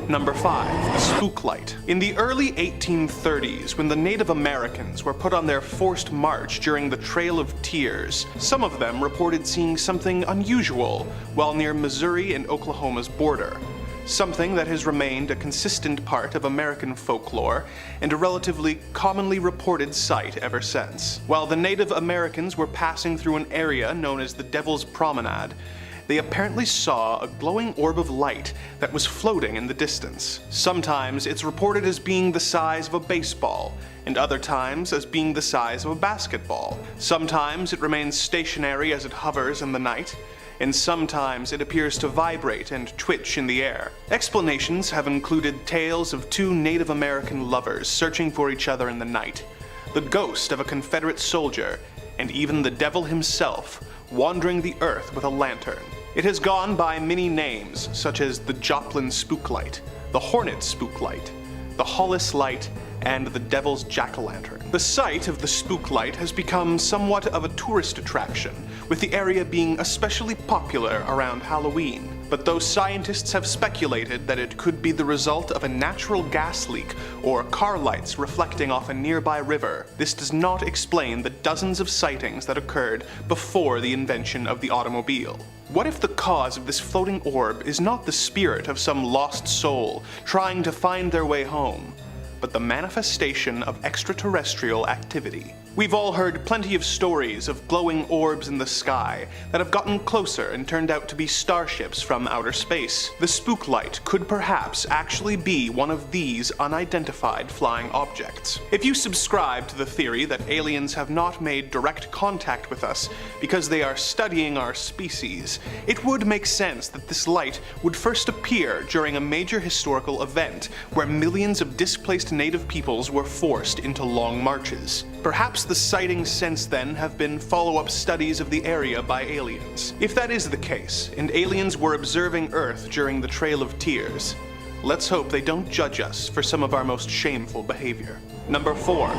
Number 5. The spook light. In the early 1830s, when the Native Americans were put on their forced march during the Trail of Tears, some of them reported seeing something unusual while near Missouri and Oklahoma's border. Something that has remained a consistent part of American folklore and a relatively commonly reported sight ever since. While the Native Americans were passing through an area known as the Devil's Promenade, they apparently saw a glowing orb of light that was floating in the distance. Sometimes it's reported as being the size of a baseball, and other times as being the size of a basketball. Sometimes it remains stationary as it hovers in the night, and sometimes it appears to vibrate and twitch in the air. Explanations have included tales of two Native American lovers searching for each other in the night, the ghost of a Confederate soldier, and even the devil himself wandering the earth with a lantern. It has gone by many names, such as the Joplin Spooklight, the Hornet Spooklight, the Hollis Light, and the Devil's Jack-o'-lantern. The site of the Spooklight has become somewhat of a tourist attraction, with the area being especially popular around Halloween. But though scientists have speculated that it could be the result of a natural gas leak or car lights reflecting off a nearby river, this does not explain the dozens of sightings that occurred before the invention of the automobile. What if the cause of this floating orb is not the spirit of some lost soul trying to find their way home, but the manifestation of extraterrestrial activity? We've all heard plenty of stories of glowing orbs in the sky that have gotten closer and turned out to be starships from outer space. The spooklight could perhaps actually be one of these unidentified flying objects. If you subscribe to the theory that aliens have not made direct contact with us because they are studying our species, it would make sense that this light would first appear during a major historical event where millions of displaced native peoples were forced into long marches. Perhaps the sightings since then have been follow-up studies of the area by aliens. If that is the case, and aliens were observing Earth during the Trail of Tears, let's hope they don't judge us for some of our most shameful behavior. Number 4.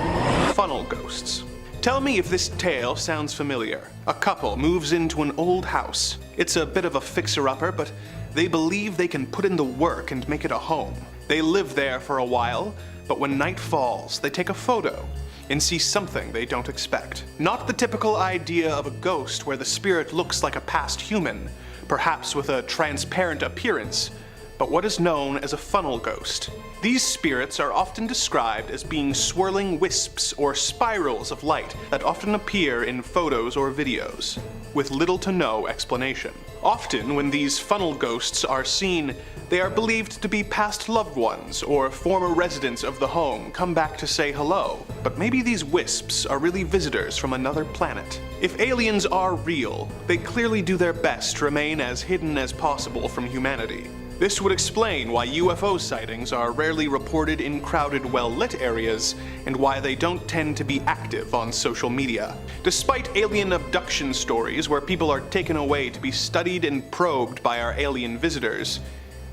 Funnel ghosts. Tell me if this tale sounds familiar. A couple moves into an old house. It's a bit of a fixer-upper, but they believe they can put in the work and make it a home. They live there for a while, but when night falls, they take a photo and see something they don't expect. Not the typical idea of a ghost where the spirit looks like a past human, perhaps with a transparent appearance, but what is known as a funnel ghost. These spirits are often described as being swirling wisps or spirals of light that often appear in photos or videos, with little to no explanation. Often, when these funnel ghosts are seen, they are believed to be past loved ones or former residents of the home come back to say hello. But maybe these wisps are really visitors from another planet. If aliens are real, they clearly do their best to remain as hidden as possible from humanity. This would explain why UFO sightings are rarely reported in crowded, well-lit areas, and why they don't tend to be active on social media. Despite alien abduction stories where people are taken away to be studied and probed by our alien visitors,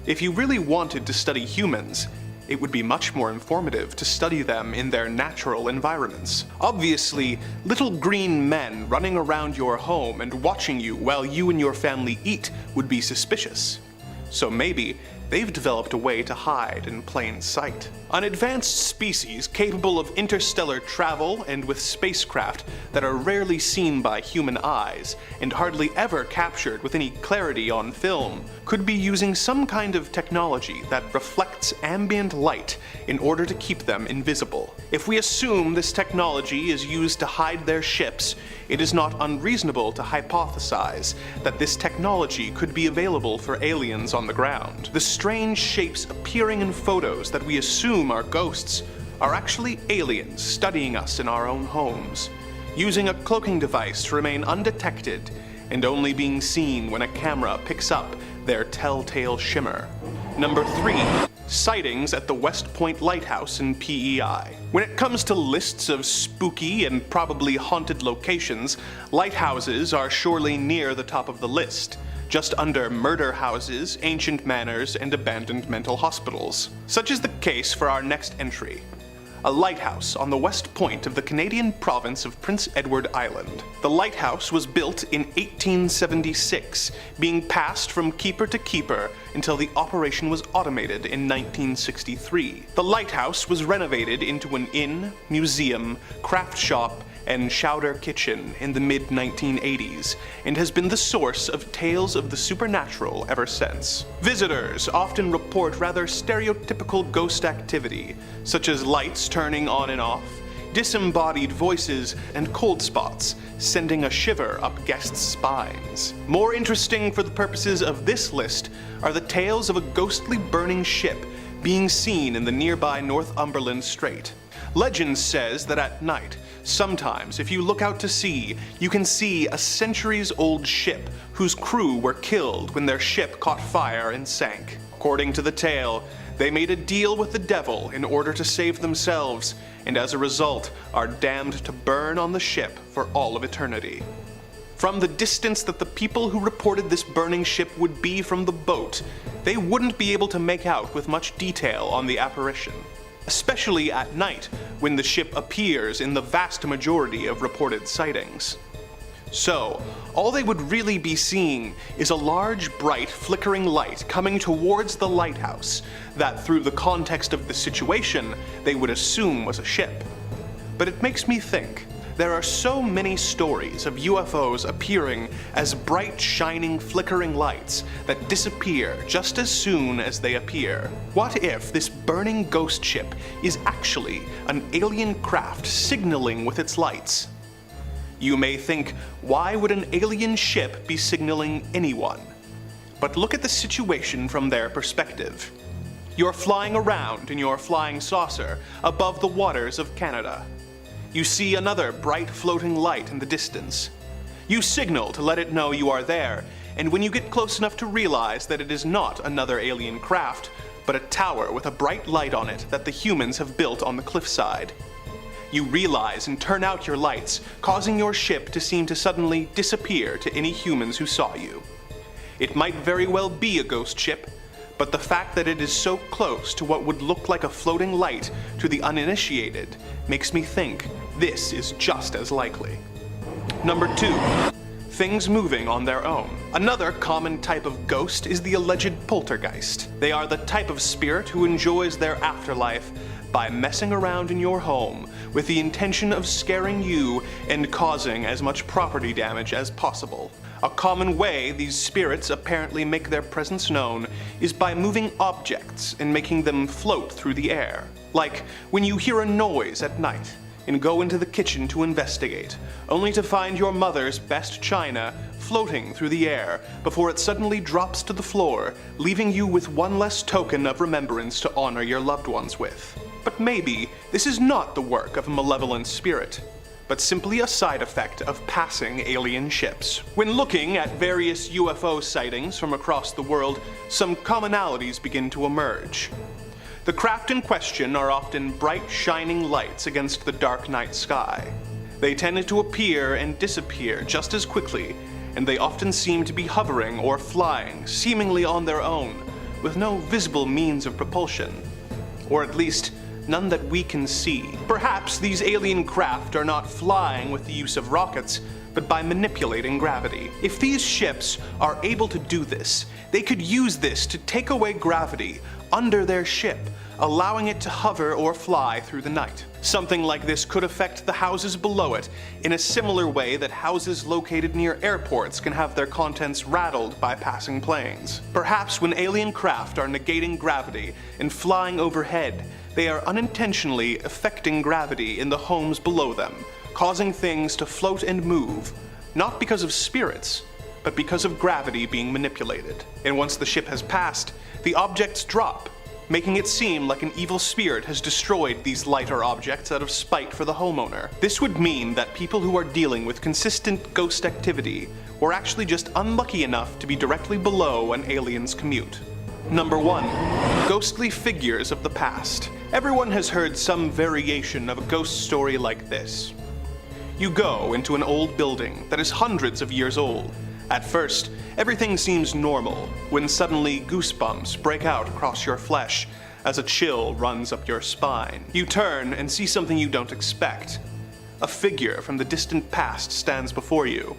if you really wanted to study humans, it would be much more informative to study them in their natural environments. Obviously, little green men running around your home and watching you while you and your family eat would be suspicious. So maybe they've developed a way to hide in plain sight. An advanced species capable of interstellar travel and with spacecraft that are rarely seen by human eyes and hardly ever captured with any clarity on film could be using some kind of technology that reflects ambient light in order to keep them invisible. If we assume this technology is used to hide their ships, it is not unreasonable to hypothesize that this technology could be available for aliens on the ground. The strange shapes appearing in photos that we assume are ghosts are actually aliens studying us in our own homes, using a cloaking device to remain undetected and only being seen when a camera picks up their telltale shimmer. Number 3. Sightings at the West Point Lighthouse in PEI. When it comes to lists of spooky and probably haunted locations, lighthouses are surely near the top of the list, just under murder houses, ancient manors, and abandoned mental hospitals. Such is the case for our next entry. a lighthouse on the west point of the Canadian province of Prince Edward Island. The lighthouse was built in 1876, being passed from keeper to keeper until the operation was automated in 1963. The lighthouse was renovated into an inn, museum, craft shop, and chowder kitchen in the mid-1980s, and has been the source of tales of the supernatural ever since. Visitors often report rather stereotypical ghost activity, such as lights turning on and off, disembodied voices, and cold spots, sending a shiver up guests' spines. More interesting for the purposes of this list are the tales of a ghostly burning ship being seen in the nearby Northumberland Strait. Legend says that at night, sometimes if you look out to sea, you can see a centuries-old ship whose crew were killed when their ship caught fire and sank. According to the tale, they made a deal with the devil in order to save themselves, and as a result are damned to burn on the ship for all of eternity. From the distance that the people who reported this burning ship would be from the boat, they wouldn't be able to make out with much detail on the apparition, especially at night when the ship appears in the vast majority of reported sightings. So, all they would really be seeing is a large, bright, flickering light coming towards the lighthouse that, through the context of the situation, they would assume was a ship. But it makes me think, there are so many stories of UFOs appearing as bright, shining, flickering lights that disappear just as soon as they appear. What if this burning ghost ship is actually an alien craft signaling with its lights? You may think, why would an alien ship be signaling anyone? But look at the situation from their perspective. You're flying around in your flying saucer above the waters of Canada. You see another bright floating light in the distance. You signal to let it know you are there, and when you get close enough to realize that it is not another alien craft, but a tower with a bright light on it that the humans have built on the cliffside, you realize and turn out your lights, causing your ship to seem to suddenly disappear to any humans who saw you. It might very well be a ghost ship, but the fact that it is so close to what would look like a floating light to the uninitiated makes me think this is just as likely. Number 2. Things moving on their own. Another common type of ghost is the alleged poltergeist. They are the type of spirit who enjoys their afterlife by messing around in your home with the intention of scaring you and causing as much property damage as possible. A common way these spirits apparently make their presence known is by moving objects and making them float through the air. Like when you hear a noise at night and go into the kitchen to investigate, only to find your mother's best china floating through the air before it suddenly drops to the floor, leaving you with one less token of remembrance to honor your loved ones with. But maybe this is not the work of a malevolent spirit, but simply a side effect of passing alien ships. When looking at various UFO sightings from across the world, some commonalities begin to emerge. The craft in question are often bright, shining lights against the dark night sky. They tend to appear and disappear just as quickly, and they often seem to be hovering or flying, seemingly on their own, with no visible means of propulsion. Or at least, none that we can see. Perhaps these alien craft are not flying with the use of rockets, but by manipulating gravity. If these ships are able to do this, they could use this to take away gravity under their ship, allowing it to hover or fly through the night. Something like this could affect the houses below it in a similar way that houses located near airports can have their contents rattled by passing planes. Perhaps when alien craft are negating gravity and flying overhead, they are unintentionally affecting gravity in the homes below them, causing things to float and move, not because of spirits, but because of gravity being manipulated. And once the ship has passed, the objects drop, making it seem like an evil spirit has destroyed these lighter objects out of spite for the homeowner. This would mean that people who are dealing with consistent ghost activity were actually just unlucky enough to be directly below an alien's commute. Number 1. Ghostly figures of the past. Everyone has heard some variation of a ghost story like this. You go into an old building that is hundreds of years old. At first, everything seems normal, when suddenly goosebumps break out across your flesh as a chill runs up your spine. You turn and see something you don't expect. A figure from the distant past stands before you.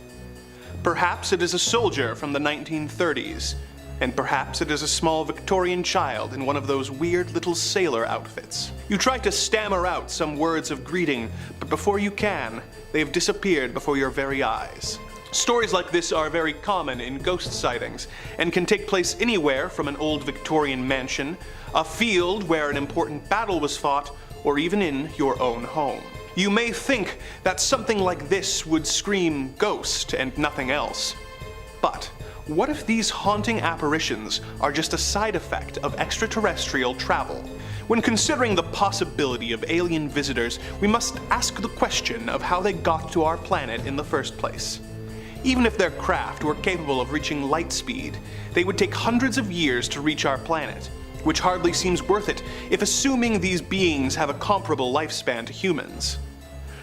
Perhaps it is a soldier from the 1930s, and perhaps it is a small Victorian child in one of those weird little sailor outfits. You try to stammer out some words of greeting, but before you can, they have disappeared before your very eyes. Stories like this are very common in ghost sightings, and can take place anywhere from an old Victorian mansion, a field where an important battle was fought, or even in your own home. You may think that something like this would scream ghost and nothing else. But what if these haunting apparitions are just a side effect of extraterrestrial travel? When considering the possibility of alien visitors, we must ask the question of how they got to our planet in the first place. Even if their craft were capable of reaching light speed, they would take hundreds of years to reach our planet, which hardly seems worth it if assuming these beings have a comparable lifespan to humans.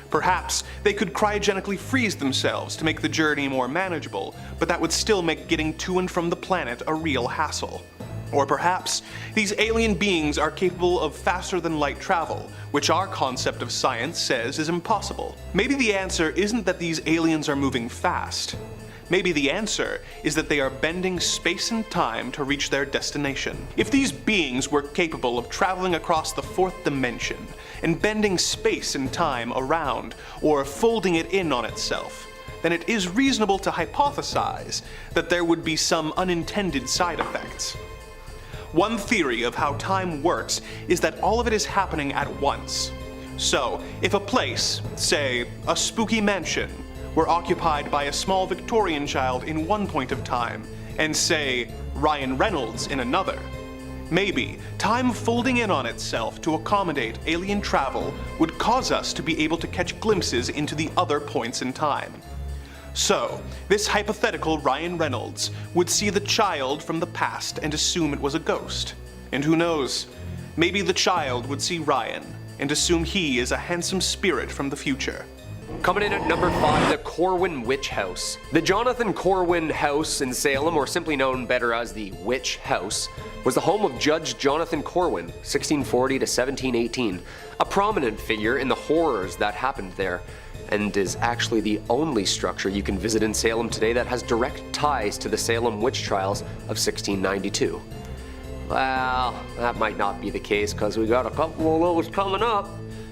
Perhaps they could cryogenically freeze themselves to make the journey more manageable, but that would still make getting to and from the planet a real hassle. Or perhaps these alien beings are capable of faster than light travel, which our concept of science says is impossible. Maybe the answer isn't that these aliens are moving fast. Maybe the answer is that they are bending space and time to reach their destination. If these beings were capable of traveling across the fourth dimension and bending space and time around or folding it in on itself, then it is reasonable to hypothesize that there would be some unintended side effects. One theory of how time works is that all of it is happening at once. So, if a place, say a spooky mansion, were occupied by a small Victorian child in one point of time, and say Ryan Reynolds in another, maybe time folding in on itself to accommodate alien travel would cause us to be able to catch glimpses into the other points in time. So, this hypothetical Ryan Reynolds would see the child from the past and assume it was a ghost. And who knows, maybe the child would see Ryan and assume he is a handsome spirit from the future. Coming in at number 5, the Corwin Witch House. The Jonathan Corwin House in Salem, or simply known better as the Witch House, was the home of Judge Jonathan Corwin, 1640 to 1718, a prominent figure in the horrors that happened there, and is actually the only structure you can visit in Salem today that has direct ties to the Salem witch trials of 1692. Well, that might not be the case because we got a couple of those coming up.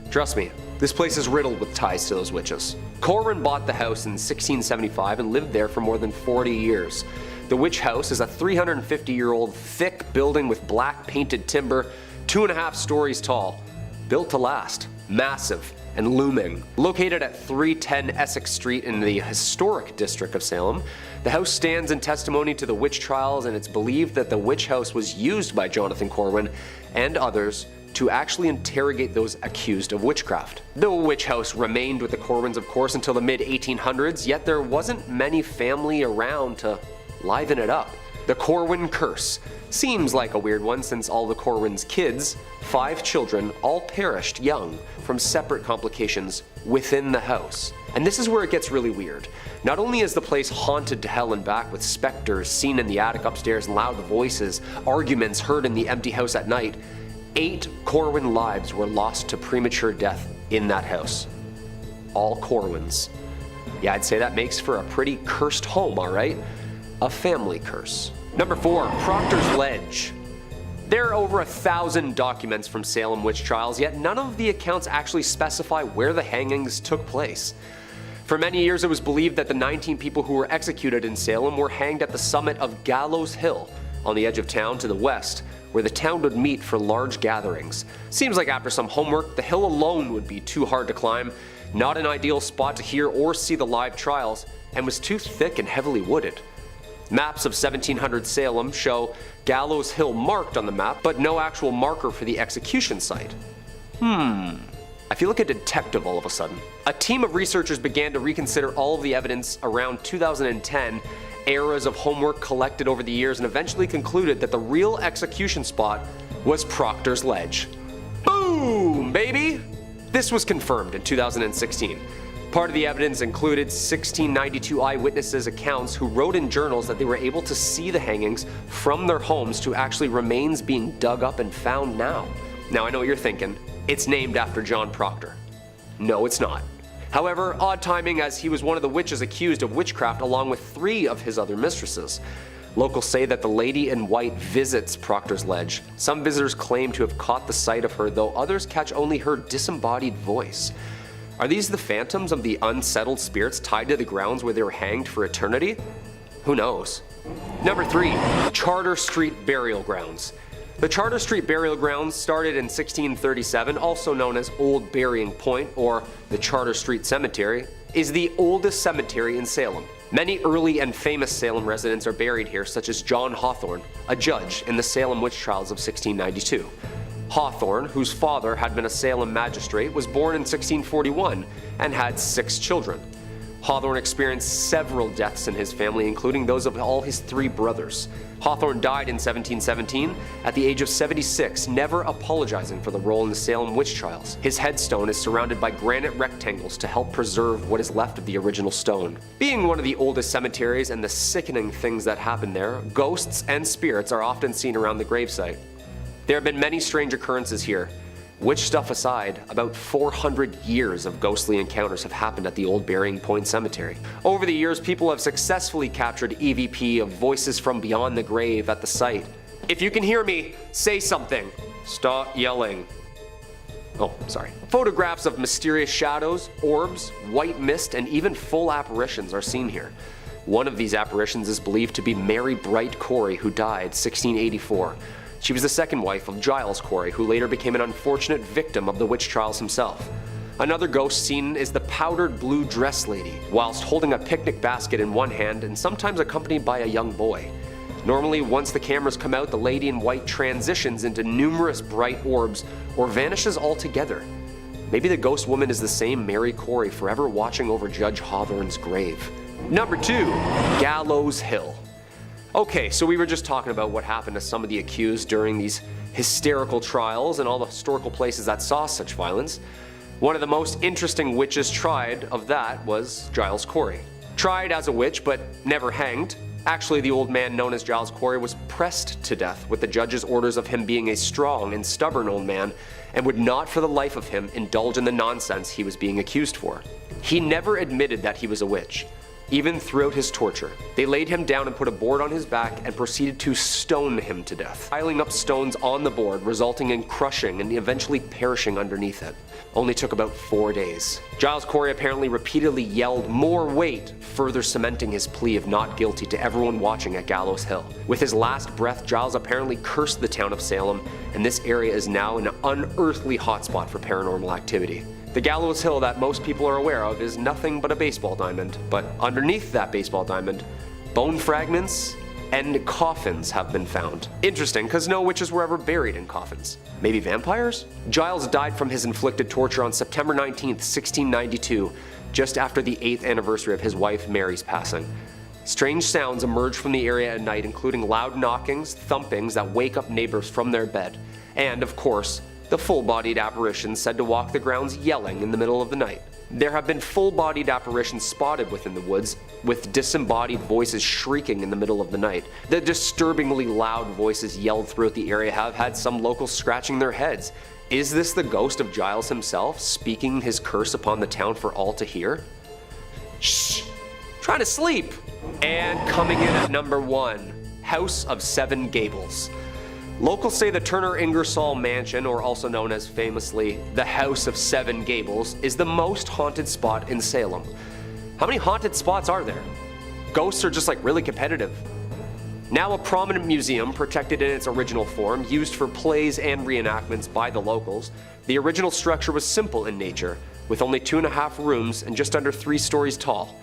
Trust me, this place is riddled with ties to those witches. Corwin bought the house in 1675 and lived there for more than 40 years. The Witch House is a 350-year-old thick building with black painted timber, 2.5 stories tall, built to last, massive, and looming. Located at 310 Essex Street in the historic district of Salem, the house stands in testimony to the witch trials, and it's believed that the Witch House was used by Jonathan Corwin and others to actually interrogate those accused of witchcraft. The Witch House remained with the Corwins, of course, until the mid-1800s, yet there wasn't many family around to liven it up. The Corwin curse seems like a weird one since all the Corwin's kids, 5 children, all perished young from separate complications within the house. And this is where it gets really weird. Not only is the place haunted to hell and back with specters seen in the attic upstairs and loud voices, arguments heard in the empty house at night, 8 Corwin lives were lost to premature death in that house. All Corwins. Yeah, I'd say that makes for a pretty cursed home, alright? A family curse. Number 4, Proctors Ledge. There are over 1,000 documents from Salem witch trials, yet none of the accounts actually specify where the hangings took place. For many years it was believed that the 19 people who were executed in Salem were hanged at the summit of Gallows Hill, on the edge of town to the west, where the town would meet for large gatherings. Seems like after some homework, the hill alone would be too hard to climb, not an ideal spot to hear or see the live trials, and was too thick and heavily wooded. Maps of 1700 Salem show Gallows Hill marked on the map, but no actual marker for the execution site. I feel like a detective all of a sudden. A team of researchers began to reconsider all of the evidence around 2010, eras of homework collected over the years, and eventually concluded that the real execution spot was Proctors Ledge. Boom, baby! This was confirmed in 2016. Part of the evidence included 1692 eyewitnesses' accounts who wrote in journals that they were able to see the hangings from their homes to actually remains being dug up and found now. Now I know what you're thinking, it's named after John Proctor. No, it's not. However, odd timing, as he was one of the witches accused of witchcraft along with 3 of his other mistresses. Locals say that the lady in white visits Proctors Ledge. Some visitors claim to have caught the sight of her, though others catch only her disembodied voice. Are these the phantoms of the unsettled spirits tied to the grounds where they were hanged for eternity? Who knows? Number 3. Charter Street Burial Grounds. The Charter Street Burial Grounds started in 1637, also known as Old Burying Point or the Charter Street Cemetery, is the oldest cemetery in Salem. Many early and famous Salem residents are buried here, such as John Hawthorne, a judge in the Salem witch trials of 1692. Hawthorne, whose father had been a Salem magistrate, was born in 1641 and had 6 children. Hawthorne experienced several deaths in his family, including those of all his 3 brothers. Hawthorne died in 1717 at the age of 76, never apologizing for the role in the Salem witch trials. His headstone is surrounded by granite rectangles to help preserve what is left of the original stone. Being one of the oldest cemeteries and the sickening things that happen there, ghosts and spirits are often seen around the gravesite. There have been many strange occurrences here. Witch stuff aside, about 400 years of ghostly encounters have happened at the Old Burying Point Cemetery. Over the years, people have successfully captured EVP of voices from beyond the grave at the site. If you can hear me, say something. Stop yelling. Oh, sorry. Photographs of mysterious shadows, orbs, white mist, and even full apparitions are seen here. One of these apparitions is believed to be Mary Bright Corey, who died 1684. She was the second wife of Giles Corey, who later became an unfortunate victim of the witch trials himself. Another ghost seen is the powdered blue dress lady, whilst holding a picnic basket in one hand and sometimes accompanied by a young boy. Normally, once the cameras come out, the lady in white transitions into numerous bright orbs or vanishes altogether. Maybe the ghost woman is the same Mary Corey forever watching over Judge Hawthorne's grave. Number 2. Gallows Hill. Okay, so we were just talking about what happened to some of the accused during these hysterical trials and all the historical places that saw such violence. One of the most interesting witches tried of that was Giles Corey. Tried as a witch but never hanged. Actually, the old man known as Giles Corey was pressed to death with the judge's orders of him being a strong and stubborn old man and would not for the life of him indulge in the nonsense he was being accused for. He never admitted that he was a witch. Even throughout his torture, they laid him down and put a board on his back and proceeded to stone him to death, piling up stones on the board, resulting in crushing and eventually perishing underneath it. Only took about 4 days. Giles Corey apparently repeatedly yelled "more weight," further cementing his plea of not guilty to everyone watching at Gallows Hill. With his last breath, Giles apparently cursed the town of Salem, and this area is now an unearthly hotspot for paranormal activity. The Gallows Hill that most people are aware of is nothing but a baseball diamond, but underneath that baseball diamond, bone fragments and coffins have been found. Interesting, because no witches were ever buried in coffins. Maybe vampires? Giles died from his inflicted torture on September 19th, 1692, just after the 8th anniversary of his wife Mary's passing. Strange sounds emerge from the area at night, including loud knockings, thumpings that wake up neighbors from their bed, and of course, the full-bodied apparitions said to walk the grounds yelling in the middle of the night. There have been full-bodied apparitions spotted within the woods, with disembodied voices shrieking in the middle of the night. The disturbingly loud voices yelled throughout the area have had some locals scratching their heads. Is this the ghost of Giles himself, speaking his curse upon the town for all to hear? Shh! Trying to sleep! And coming in at number 1, House of Seven Gables. Locals say the Turner Ingersoll Mansion, or also known as famously the House of Seven Gables, is the most haunted spot in Salem. How many haunted spots are there? Ghosts are just like really competitive. Now a prominent museum, protected in its original form, used for plays and reenactments by the locals, the original structure was simple in nature, with only 2.5 rooms and just under 3 stories tall.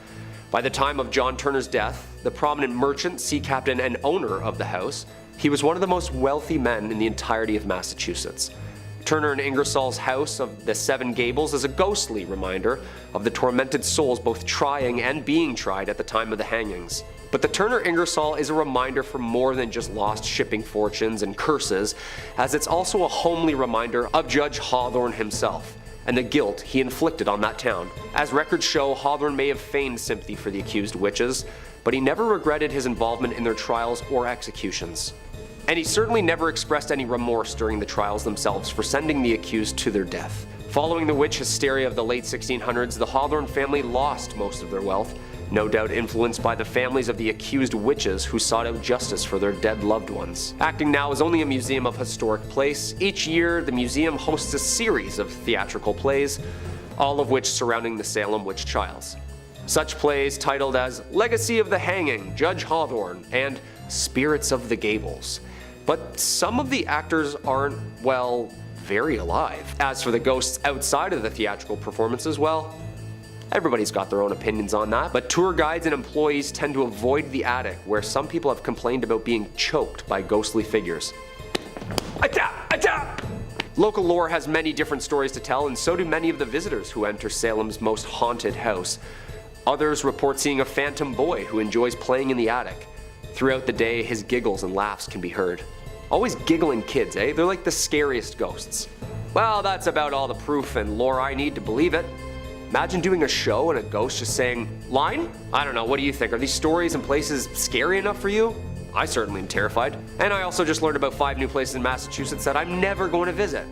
By the time of John Turner's death, the prominent merchant, sea captain, and owner of the house, he was one of the most wealthy men in the entirety of Massachusetts. Turner and Ingersoll's House of the Seven Gables is a ghostly reminder of the tormented souls both trying and being tried at the time of the hangings. But the Turner Ingersoll is a reminder for more than just lost shipping fortunes and curses, as it's also a homely reminder of Judge Hawthorne himself, and the guilt he inflicted on that town. As records show, Hawthorne may have feigned sympathy for the accused witches, but he never regretted his involvement in their trials or executions. And he certainly never expressed any remorse during the trials themselves for sending the accused to their death. Following the witch hysteria of the late 1600s, the Hawthorne family lost most of their wealth, no doubt influenced by the families of the accused witches who sought out justice for their dead loved ones. Acting now is only a museum of historic place. Each year, the museum hosts a series of theatrical plays, all of which surrounding the Salem witch trials. Such plays titled as Legacy of the Hanging, Judge Hawthorne, and Spirits of the Gables. But some of the actors aren't, well, very alive. As for the ghosts outside of the theatrical performances, well, everybody's got their own opinions on that, but tour guides and employees tend to avoid the attic, where some people have complained about being choked by ghostly figures. Local lore has many different stories to tell, and so do many of the visitors who enter Salem's most haunted house. Others report seeing a phantom boy who enjoys playing in the attic. Throughout the day, his giggles and laughs can be heard. Always giggling kids, eh? They're like the scariest ghosts. Well, that's about all the proof and lore I need to believe it. Imagine doing a show and a ghost just saying, "Line?" I don't know, what do you think? Are these stories and places scary enough for you? I certainly am terrified. And I also just learned about 5 new places in Massachusetts that I'm never going to visit.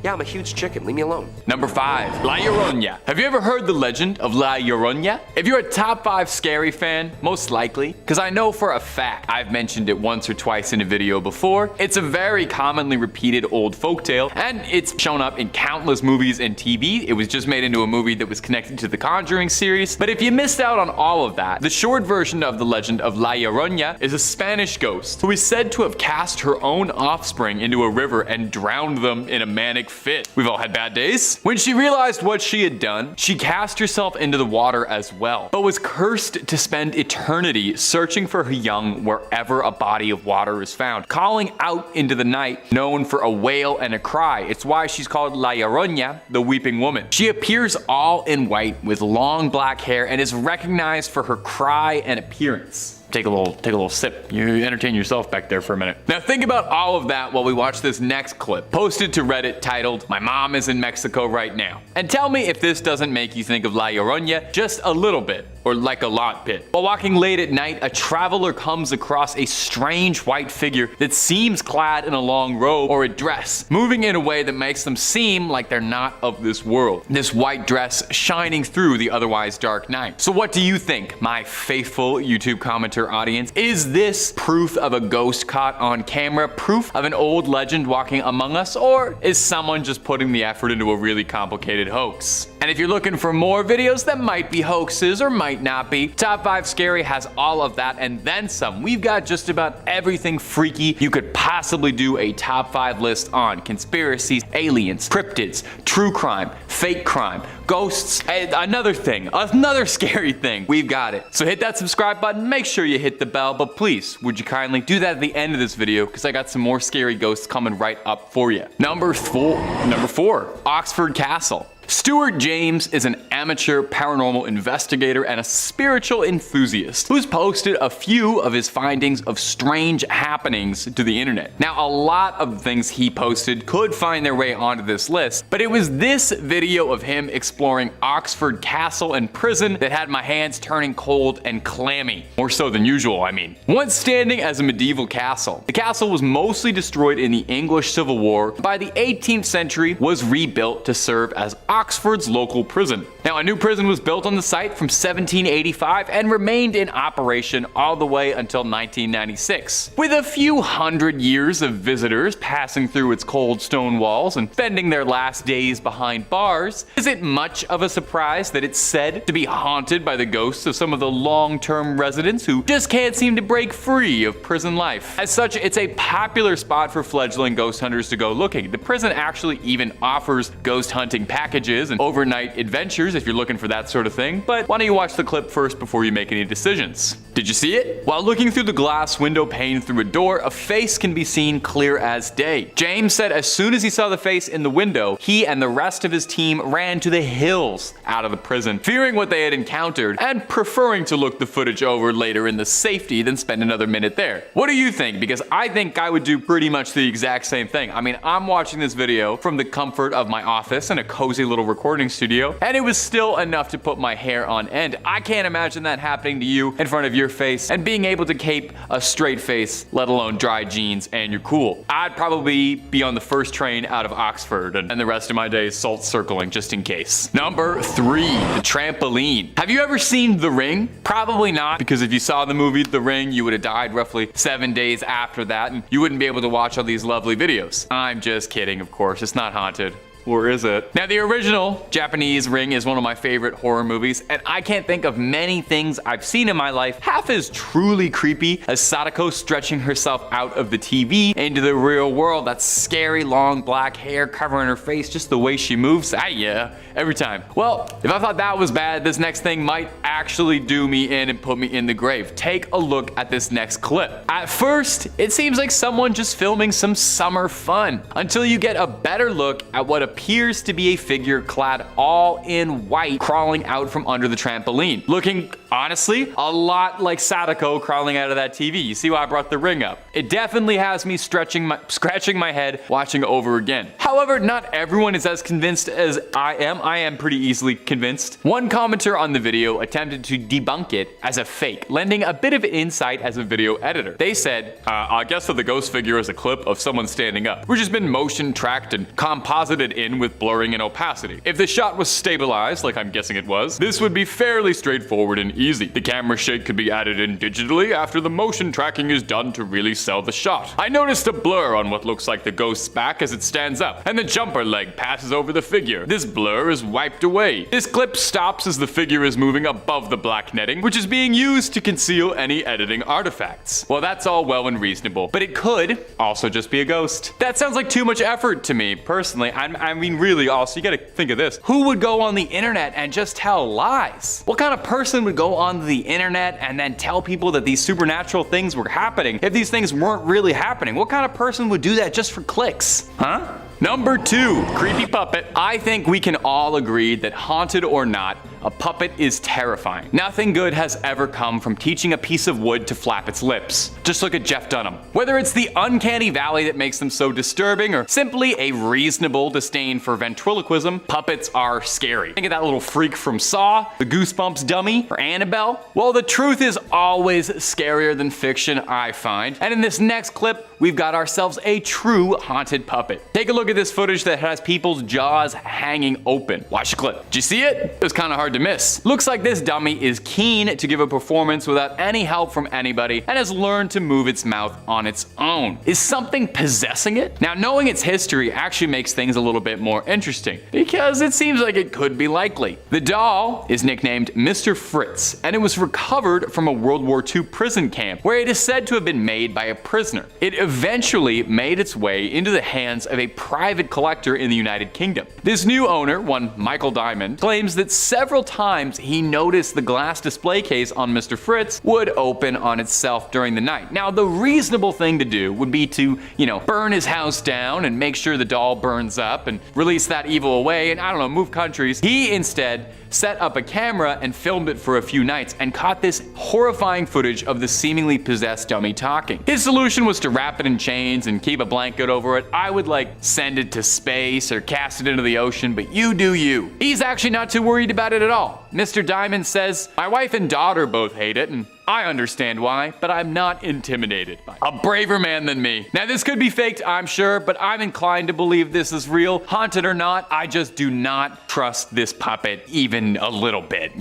Yeah, I'm a huge chicken, leave me alone. Number 5, La Llorona. Have you ever heard the legend of La Llorona? If you're a top 5 scary fan, most likely, because I know for a fact I've mentioned it once or twice in a video before. It's a very commonly repeated old folktale, and it's shown up in countless movies and TV. It was just made into a movie that was connected to the Conjuring series. But if you missed out on all of that, the short version of the legend of La Llorona is a Spanish ghost who is said to have cast her own offspring into a river and drowned them in a manic fit. We've all had bad days. When she realized what she had done, she cast herself into the water as well, but was cursed to spend eternity searching for her young wherever a body of water is found, calling out into the night, known for a wail and a cry. It's why she's called La Llorona, the weeping woman. She appears all in white with long black hair and is recognized for her cry and appearance. Take a little sip. You entertain yourself back there for a minute. Now think about all of that while we watch this next clip, posted to Reddit titled, "My Mom is in Mexico Right Now." And tell me if this doesn't make you think of La Llorona just a little bit, or like a lot bit. While walking late at night, a traveler comes across a strange white figure that seems clad in a long robe or a dress, moving in a way that makes them seem like they're not of this world. This white dress shining through the otherwise dark night. So what do you think, my faithful YouTube commenter audience? Is this proof of a ghost caught on camera, proof of an old legend walking among us, or is someone just putting the effort into a really complicated hoax? And if you're looking for more videos that might be hoaxes or might not be, Top 5 Scary has all of that and then some. We've got just about everything freaky you could possibly do a top 5 list on. Conspiracies, aliens, cryptids, true crime, fake crime, ghosts, another thing, another scary thing. We've got it. So hit that subscribe button, make sure you hit the bell, but please, would you kindly do that at the end of this video, because I got some more scary ghosts coming right up for you. Number 4, Oxford Castle. Stuart James is an amateur paranormal investigator and a spiritual enthusiast who's posted a few of his findings of strange happenings to the internet. Now, a lot of the things he posted could find their way onto this list, but it was this video of him exploring Oxford Castle and prison that had my hands turning cold and clammy. More so than usual, I mean. Once standing as a medieval castle, the castle was mostly destroyed in the English Civil War. By the 18th century, was rebuilt to serve as Oxford's local prison. Now, a new prison was built on the site from 1785 and remained in operation all the way until 1996. With a few hundred years of visitors passing through its cold stone walls and spending their last days behind bars, is it much of a surprise that it's said to be haunted by the ghosts of some of the long-term residents who just can't seem to break free of prison life? As such, it's a popular spot for fledgling ghost hunters to go looking. The prison actually even offers ghost hunting packages and overnight adventures if you're looking for that sort of thing, but why don't you watch the clip first before you make any decisions? Did you see it? While looking through the glass window pane through a door, a face can be seen clear as day. James said as soon as he saw the face in the window, he and the rest of his team ran to the hills out of the prison, fearing what they had encountered and preferring to look the footage over later in the safety than spend another minute there. What do you think? Because I think I would do pretty much the exact same thing. I mean, I'm watching this video from the comfort of my office in a cozy little little recording studio, and it was still enough to put my hair on end. I can't imagine that happening to you in front of your face and being able to keep a straight face, let alone dry jeans, and you're cool. I'd probably be on the first train out of Oxford and the rest of my days salt circling just in case. Number 3, the trampoline. Have you ever seen The Ring? Probably not, because if you saw the movie The Ring, you would have died roughly 7 days after that, and you wouldn't be able to watch all these lovely videos. I'm just kidding, of course. It's not haunted. Or is it? Now, the original Japanese Ring is one of my favorite horror movies, and I can't think of many things I've seen in my life half as truly creepy as Sadako stretching herself out of the TV into the real world. That scary long black hair covering her face, just the way she moves. Yeah, every time. Well, if I thought that was bad, this next thing might actually do me in and put me in the grave. Take a look at this next clip. At first, it seems like someone just filming some summer fun, until you get a better look at what appears to be a figure clad all in white crawling out from under the trampoline. Looking, honestly, a lot like Sadako crawling out of that TV. You see why I brought The Ring up? It definitely has me scratching my head watching over again. However, not everyone is as convinced as I am. I am pretty easily convinced. One commenter on the video attempted to debunk it as a fake, lending a bit of insight as a video editor. They said, I guess that the ghost figure is a clip of someone standing up, which has been motion tracked and composited in with blurring and opacity. If the shot was stabilized, like I'm guessing it was, this would be fairly straightforward and easy. The camera shake could be added in digitally after the motion tracking is done to really sell the shot. I noticed a blur on what looks like the ghost's back as it stands up, and the jumper leg passes over the figure. This blur is wiped away. This clip stops as the figure is moving above the black netting, which is being used to conceal any editing artifacts. Well, that's all well and reasonable, but it could also just be a ghost. That sounds like too much effort to me, personally. I mean, really, also, you gotta think of this. Who would go on the internet and just tell lies? What kind of person would go on the internet and then tell people that these supernatural things were happening if these things weren't really happening? What kind of person would do that just for clicks? Huh? Number 2, creepy puppet. I think we can all agree that, haunted or not, a puppet is terrifying. Nothing good has ever come from teaching a piece of wood to flap its lips. Just look at Jeff Dunham. Whether it's the uncanny valley that makes them so disturbing or simply a reasonable disdain for ventriloquism, puppets are scary. Think of that little freak from Saw, the Goosebumps dummy, or Annabelle. Well, the truth is always scarier than fiction, I find. And in this next clip, we've got ourselves a true haunted puppet. Take a look at this footage that has people's jaws hanging open. Watch the clip. Did you see it? It was kind of hard to miss. Looks like this dummy is keen to give a performance without any help from anybody and has learned to move its mouth on its own. Is something possessing it? Now, knowing its history actually makes things a little bit more interesting, because it seems like it could be likely. The doll is nicknamed Mr. Fritz, and it was recovered from a World War II prison camp where it is said to have been made by a prisoner. It eventually made its way into the hands of a private collector in the United Kingdom. This new owner, one Michael Diamond, claims that several times he noticed the glass display case on Mr. Fritz would open on itself during the night. Now, the reasonable thing to do would be to, burn his house down and make sure the doll burns up and release that evil away and, move countries. He instead set up a camera and filmed it for a few nights and caught this horrifying footage of the seemingly possessed dummy talking. His solution was to wrap it in chains and keep a blanket over it. I would send it to space or cast it into the ocean, but you do you. He's actually not too worried about it at all. Mr. Diamond says, "My wife and daughter both hate it, and I understand why, but I'm not intimidated by it. A braver man than me." Now, this could be faked, I'm sure, but I'm inclined to believe this is real. Haunted or not, I just do not trust this puppet even a little bit,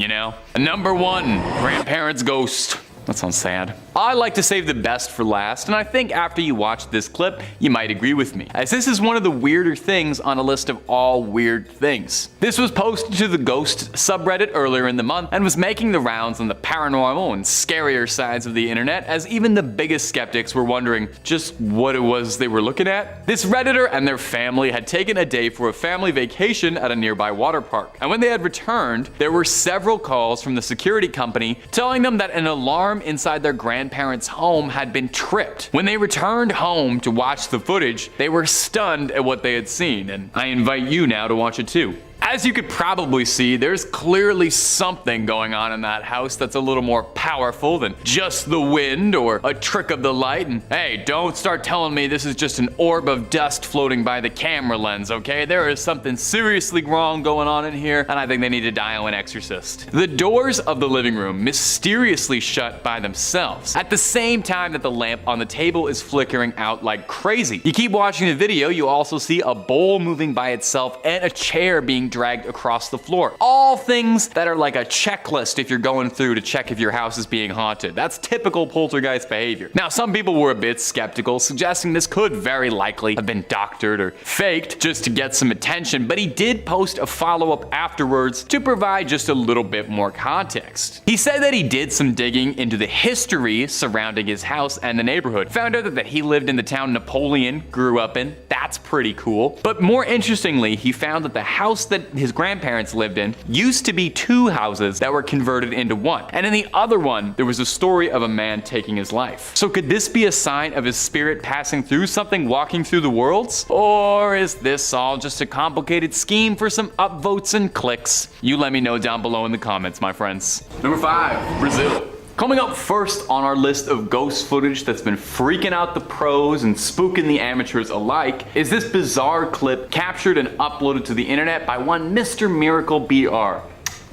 Number 1, grandparents' ghost. That sounds sad. I like to save the best for last, and I think after you watch this clip, you might agree with me, as this is one of the weirder things on a list of all weird things. This was posted to the Ghost subreddit earlier in the month and was making the rounds on the paranormal and scarier sides of the internet, as even the biggest skeptics were wondering just what it was they were looking at. This redditor and their family had taken a day for a family vacation at a nearby water park, and when they had returned, there were several calls from the security company telling them that an alarm inside their grandparents' home had been tripped. When they returned home to watch the footage, they were stunned at what they had seen, and I invite you now to watch it too. As you could probably see, there's clearly something going on in that house that's a little more powerful than just the wind or a trick of the light. And hey, don't start telling me this is just an orb of dust floating by the camera lens, okay? There is something seriously wrong going on in here, and I think they need to dial an exorcist. The doors of the living room mysteriously shut by themselves at the same time that the lamp on the table is flickering out like crazy. You keep watching the video, you also see a bowl moving by itself and a chair being dragged across the floor. All things that are like a checklist if you're going through to check if your house is being haunted. That's typical poltergeist behavior. Now, some people were a bit skeptical, suggesting this could very likely have been doctored or faked just to get some attention, but he did post a follow-up afterwards to provide just a little bit more context. He said that he did some digging into the history surrounding his house and the neighborhood. Found out that he lived in the town Napoleon grew up in. That's pretty cool. But more interestingly, he found that the house that his grandparents lived in used to be two houses that were converted into one. And in the other one, there was a story of a man taking his life. So could this be a sign of his spirit passing through something walking through the worlds? Or is this all just a complicated scheme for some upvotes and clicks? You let me know down below in the comments, my friends. Number 5, Brazil. Coming up first on our list of ghost footage that's been freaking out the pros and spooking the amateurs alike is this bizarre clip captured and uploaded to the internet by one Mr. Miracle BR.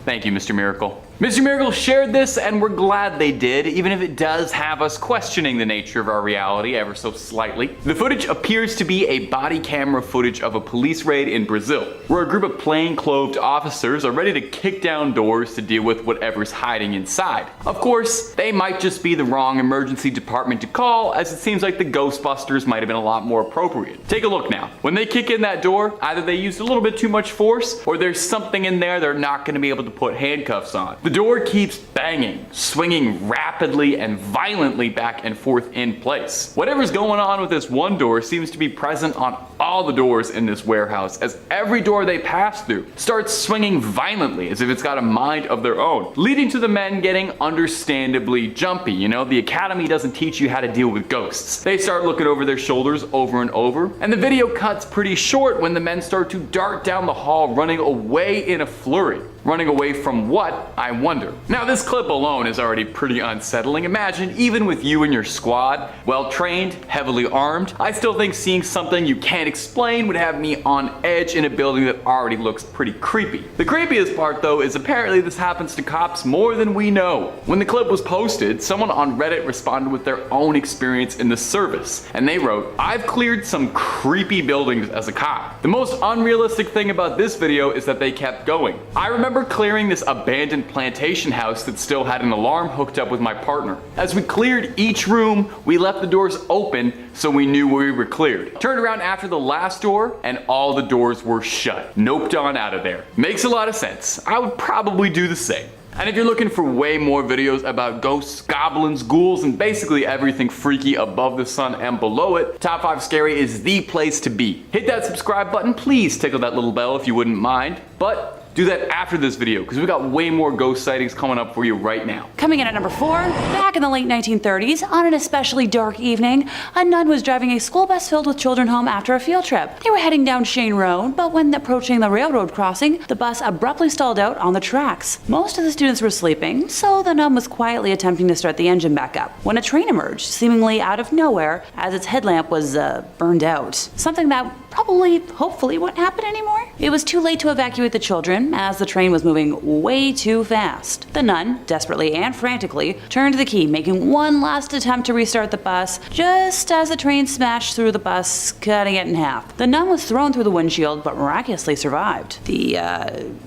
Thank you, Mr. Miracle. Mr. Miracle shared this, and we're glad they did, even if it does have us questioning the nature of our reality ever so slightly. The footage appears to be a body camera footage of a police raid in Brazil, where a group of plain-clothed officers are ready to kick down doors to deal with whatever's hiding inside. Of course, they might just be the wrong emergency department to call, as it seems like the Ghostbusters might have been a lot more appropriate. Take a look now. When they kick in that door, either they used a little bit too much force, or there's something in there they're not going to be able to put handcuffs on. The door keeps banging, swinging rapidly and violently back and forth in place. Whatever's going on with this one door seems to be present on all the doors in this warehouse, as every door they pass through starts swinging violently as if it's got a mind of their own, leading to the men getting understandably jumpy. You know, the academy doesn't teach you how to deal with ghosts. They start looking over their shoulders over and over, and the video cuts pretty short when the men start to dart down the hall, running away in a flurry. Running away from what, I wonder? Now, this clip alone is already pretty unsettling. Imagine, even with you and your squad, well trained, heavily armed, I still think seeing something you can't explain would have me on edge in a building that already looks pretty creepy. The creepiest part, though, is apparently this happens to cops more than we know. When the clip was posted, someone on Reddit responded with their own experience in the service, and they wrote, "I've cleared some creepy buildings as a cop. The most unrealistic thing about this video is that they kept going. I remember clearing this abandoned plantation house that still had an alarm hooked up with my partner. As we cleared each room, we left the doors open so we knew we were cleared. Turned around after the last door and all the doors were shut. Noped on out of there." Makes a lot of sense. I would probably do the same. And if you're looking for way more videos about ghosts, goblins, ghouls, and basically everything freaky above the sun and below it, Top 5 Scary is the place to be. Hit that subscribe button, please tickle that little bell if you wouldn't mind, but do that after this video, because we got way more ghost sightings coming up for you right now. Coming in at number 4, back in the late 1930s, on an especially dark evening, a nun was driving a school bus filled with children home after a field trip. They were heading down Shane Road, but when approaching the railroad crossing, the bus abruptly stalled out on the tracks. Most of the students were sleeping, so the nun was quietly attempting to start the engine back up, when a train emerged, seemingly out of nowhere, as its headlamp was burned out. Something that hopefully wouldn't happen anymore. It was too late to evacuate the children, as the train was moving way too fast. The nun, desperately and frantically, turned the key, making one last attempt to restart the bus, just as the train smashed through the bus, cutting it in half. The nun was thrown through the windshield, but miraculously survived. The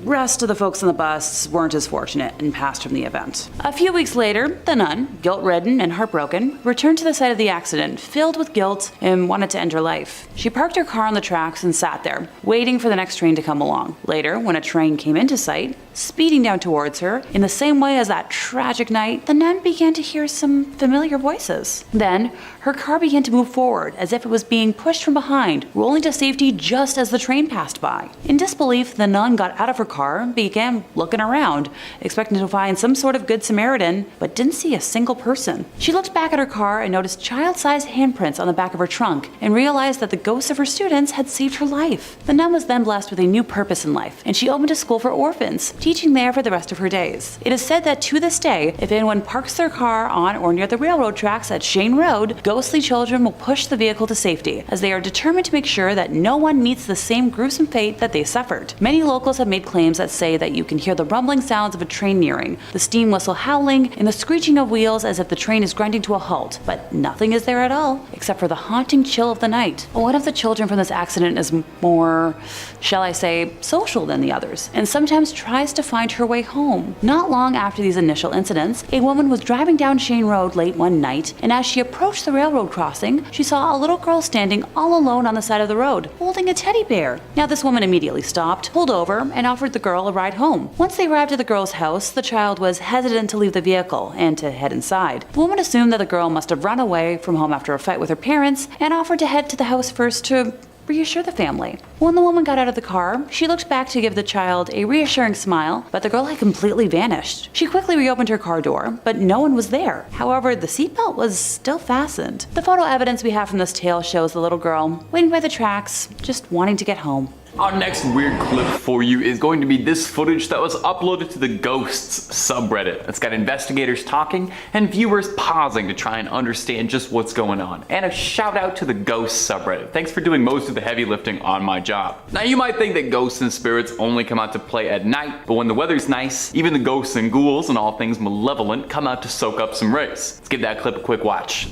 rest of the folks on the bus weren't as fortunate and passed from the event. A few weeks later, the nun, guilt-ridden and heartbroken, returned to the site of the accident, filled with guilt and wanted to end her life. She parked her car on the tracks and sat there, waiting for the next train to come along. Later, when a train train came into sight, speeding down towards her, in the same way as that tragic night, the nun began to hear some familiar voices. Then, her car began to move forward as if it was being pushed from behind, rolling to safety just as the train passed by. In disbelief, the nun got out of her car and began looking around, expecting to find some sort of good Samaritan, but didn't see a single person. She looked back at her car and noticed child-sized handprints on the back of her trunk and realized that the ghosts of her students had saved her life. The nun was then blessed with a new purpose in life, and she opened a school for orphans, teaching there for the rest of her days. It is said that to this day, if anyone parks their car on or near the railroad tracks at Shane Road, ghostly children will push the vehicle to safety, as they are determined to make sure that no one meets the same gruesome fate that they suffered. Many locals have made claims that say that you can hear the rumbling sounds of a train nearing, the steam whistle howling, and the screeching of wheels as if the train is grinding to a halt, but nothing is there at all, except for the haunting chill of the night. One of the children from this accident is more, shall I say, social than the others, and sometimes tries to find her way home. Not long after these initial incidents, a woman was driving down Shane Road late one night, and as she approached the railroad crossing, she saw a little girl standing all alone on the side of the road, holding a teddy bear. Now this woman immediately stopped, pulled over, and offered the girl a ride home. Once they arrived at the girl's house, the child was hesitant to leave the vehicle and to head inside. The woman assumed that the girl must have run away from home after a fight with her parents and offered to head to the house first to reassure the family. When the woman got out of the car, she looked back to give the child a reassuring smile, but the girl had completely vanished. She quickly reopened her car door, but no one was there. However, the seatbelt was still fastened. The photo evidence we have from this tale shows the little girl waiting by the tracks, just wanting to get home. Our next weird clip for you is going to be this footage that was uploaded to the Ghosts subreddit. It's got investigators talking and viewers pausing to try and understand just what's going on. And a shout out to the Ghosts subreddit. Thanks for doing most of the heavy lifting on my job. Now you might think that ghosts and spirits only come out to play at night, but when the weather's nice, even the ghosts and ghouls and all things malevolent come out to soak up some rays. Let's give that clip a quick watch.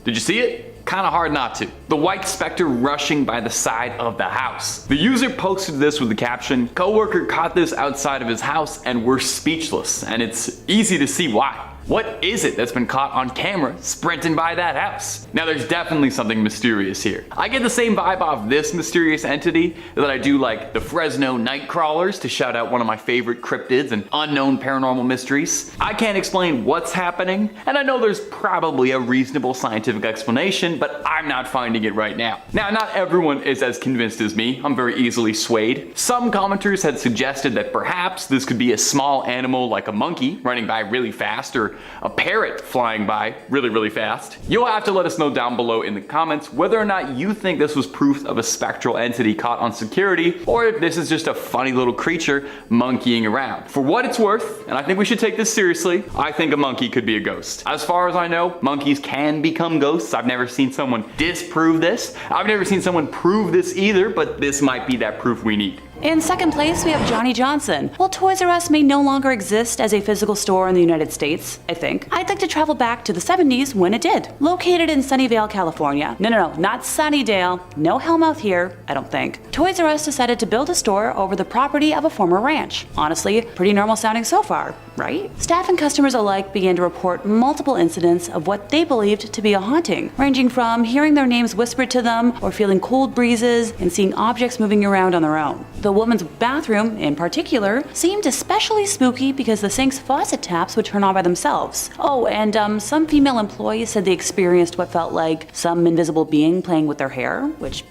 Did you see it? Kinda hard not to. The white specter rushing by the side of the house. The user posted this with the caption, "Coworker caught this outside of his house and we're speechless," and it's easy to see why. What is it that's been caught on camera sprinting by that house? Now there's definitely something mysterious here. I get the same vibe off this mysterious entity that I do like the Fresno night crawlers, to shout out one of my favorite cryptids and unknown paranormal mysteries. I can't explain what's happening, and I know there's probably a reasonable scientific explanation, but I'm not finding it right now. Now, not everyone is as convinced as me. I'm very easily swayed. Some commenters had suggested that perhaps this could be a small animal like a monkey running by really fast, or a parrot flying by really, really fast. You'll have to let us know down below in the comments whether or not you think this was proof of a spectral entity caught on security, or if this is just a funny little creature monkeying around. For what it's worth, and I think we should take this seriously, I think a monkey could be a ghost. As far as I know, monkeys can become ghosts. I've never seen someone disprove this. I've never seen someone prove this either, but this might be that proof we need. In second place, we have Johnny Johnson. While Toys R Us may no longer exist as a physical store in the United States, I'd like to travel back to the 70s when it did. Located in Sunnyvale, California. No, not Sunnydale. No Hellmouth here, I don't think. Toys R Us decided to build a store over the property of a former ranch. Honestly, pretty normal sounding so far, right? Staff and customers alike began to report multiple incidents of what they believed to be a haunting, ranging from hearing their names whispered to them, or feeling cold breezes, and seeing objects moving around on their own. The woman's bathroom, in particular, seemed especially spooky because the sink's faucet taps would turn on by themselves. Oh, and some female employees said they experienced what felt like some invisible being playing with their hair, which...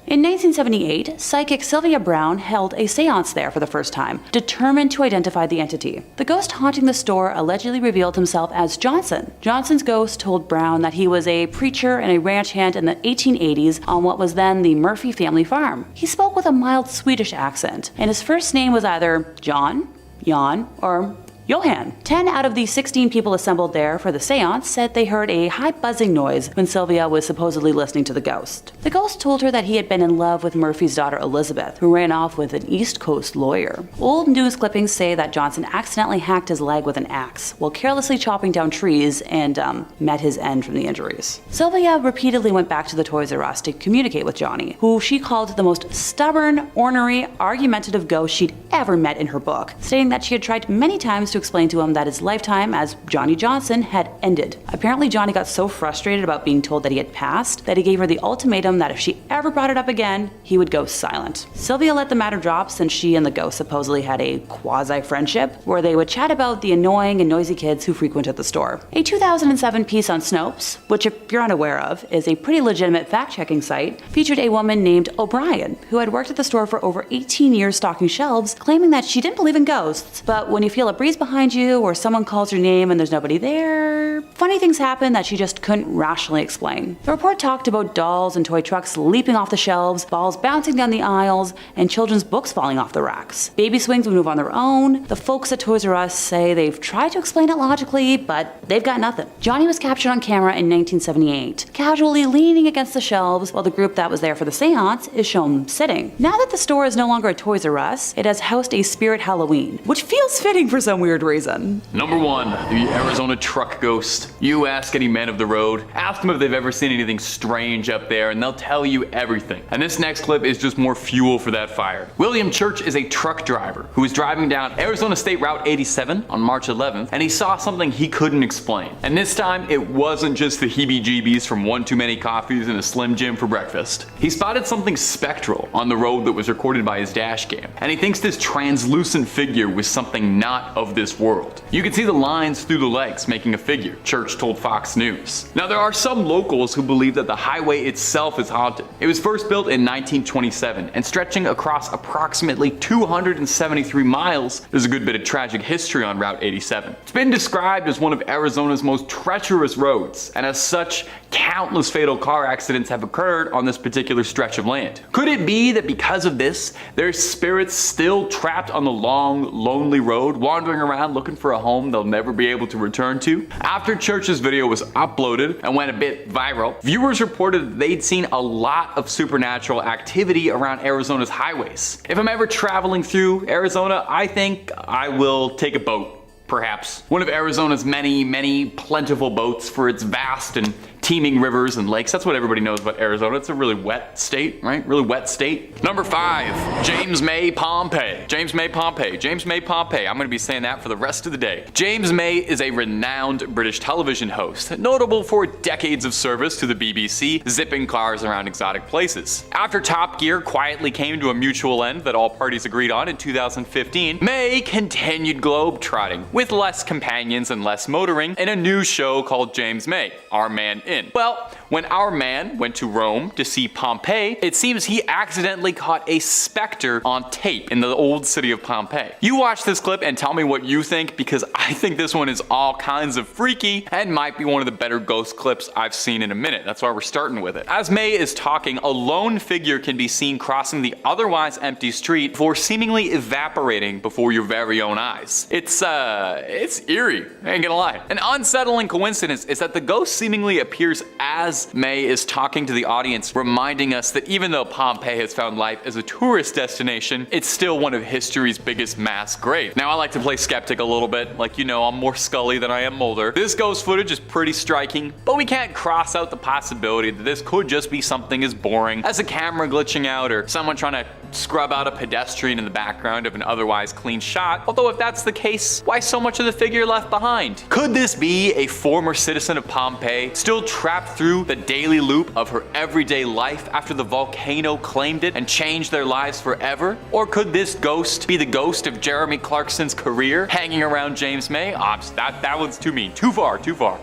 In 1978, psychic Sylvia Brown held a seance there for the first time, determined to identify the entity. The ghost haunting the store allegedly revealed himself as Johnson. Johnson's ghost told Brown that he was a preacher and a ranch hand in the 1880s on what was then the Murphy family farm. He spoke with a mild Swedish accent, and his first name was either John, Jan, or Johan. 10 out of the 16 people assembled there for the seance said they heard a high buzzing noise when Sylvia was supposedly listening to the ghost. The ghost told her that he had been in love with Murphy's daughter Elizabeth, who ran off with an East Coast lawyer. Old news clippings say that Johnson accidentally hacked his leg with an axe while carelessly chopping down trees and met his end from the injuries. Sylvia repeatedly went back to the Toys R Us to communicate with Johnny, who she called the most stubborn, ornery, argumentative ghost she'd ever met in her book, stating that she had tried many times to to explain to him that his lifetime as Johnny Johnson had ended. Apparently, Johnny got so frustrated about being told that he had passed that he gave her the ultimatum that if she ever brought it up again, he would go silent. Sylvia let the matter drop since she and the ghost supposedly had a quasi-friendship where they would chat about the annoying and noisy kids who frequented the store. A 2007 piece on Snopes, which if you're unaware of, is a pretty legitimate fact-checking site, featured a woman named O'Brien who had worked at the store for over 18 years stocking shelves, claiming that she didn't believe in ghosts, but when you feel a breeze behind you or someone calls your name and there's nobody there, funny things happen that she just couldn't rationally explain. The report talked about dolls and toy trucks leaping off the shelves, balls bouncing down the aisles, and children's books falling off the racks. Baby swings would move on their own. The folks at Toys R Us say they've tried to explain it logically, but they've got nothing. Johnny was captured on camera in 1978, casually leaning against the shelves while the group that was there for the seance is shown sitting. Now that the store is no longer a Toys R Us, it has housed a Spirit Halloween, which feels fitting for some weird reason. Number 1, the Arizona truck ghost. You ask any man of the road, ask them if they've ever seen anything strange up there, and they'll tell you everything. And this next clip is just more fuel for that fire. William Church is a truck driver who was driving down Arizona State Route 87 on March 11th, and he saw something he couldn't explain. And this time, it wasn't just the heebie-jeebies from one too many coffees and a Slim Jim for breakfast. He spotted something spectral on the road that was recorded by his dash cam, and he thinks this translucent figure was something not of this world. You can see the lines through the legs making a figure, Church told Fox News. Now there are some locals who believe that the highway itself is haunted. It was first built in 1927 and stretching across approximately 273 miles, there's a good bit of tragic history on Route 87. It's been described as one of Arizona's most treacherous roads, and as such, countless fatal car accidents have occurred on this particular stretch of land. Could it be that because of this, there's spirits still trapped on the long, lonely road, wandering around looking for a home they'll never be able to return to? After Church's video was uploaded and went a bit viral, viewers reported that they'd seen a lot of supernatural activity around Arizona's highways. If I'm ever traveling through Arizona, I think I will take a boat. Perhaps. One of Arizona's many plentiful boats for its vast and teeming rivers and lakes. That's what everybody knows about Arizona. It's a really wet state, right? Really wet state. Number 5, James May Pompei. James May Pompei. James May Pompei. I'm gonna be saying that for the rest of the day. James May is a renowned British television host, notable for decades of service to the BBC, zipping cars around exotic places. After Top Gear quietly came to a mutual end that all parties agreed on in 2015, May continued globe-trotting, with less companions and less motoring, in a new show called James May, Our Man In. Well, when our man went to Rome to see Pompeii, it seems he accidentally caught a specter on tape in the old city of Pompeii. You watch this clip and tell me what you think, because I think this one is all kinds of freaky and might be one of the better ghost clips I've seen in a minute. That's why we're starting with it. As May is talking, a lone figure can be seen crossing the otherwise empty street before seemingly evaporating before your very own eyes. It's eerie, I ain't gonna lie. An unsettling coincidence is that the ghost seemingly appears as May is talking to the audience, reminding us that even though Pompeii has found life as a tourist destination, it's still one of history's biggest mass graves. Now I like to play skeptic a little bit, like, you know, I'm more Scully than I am Mulder. This ghost footage is pretty striking, but we can't cross out the possibility that this could just be something as boring as a camera glitching out or someone trying to scrub out a pedestrian in the background of an otherwise clean shot. Although if that's the case, why so much of the figure left behind? Could this be a former citizen of Pompeii, still trapped through the daily loop of her everyday life after the volcano claimed it and changed their lives forever? Or could this ghost be the ghost of Jeremy Clarkson's career, hanging around James May? That one's too mean. Too far.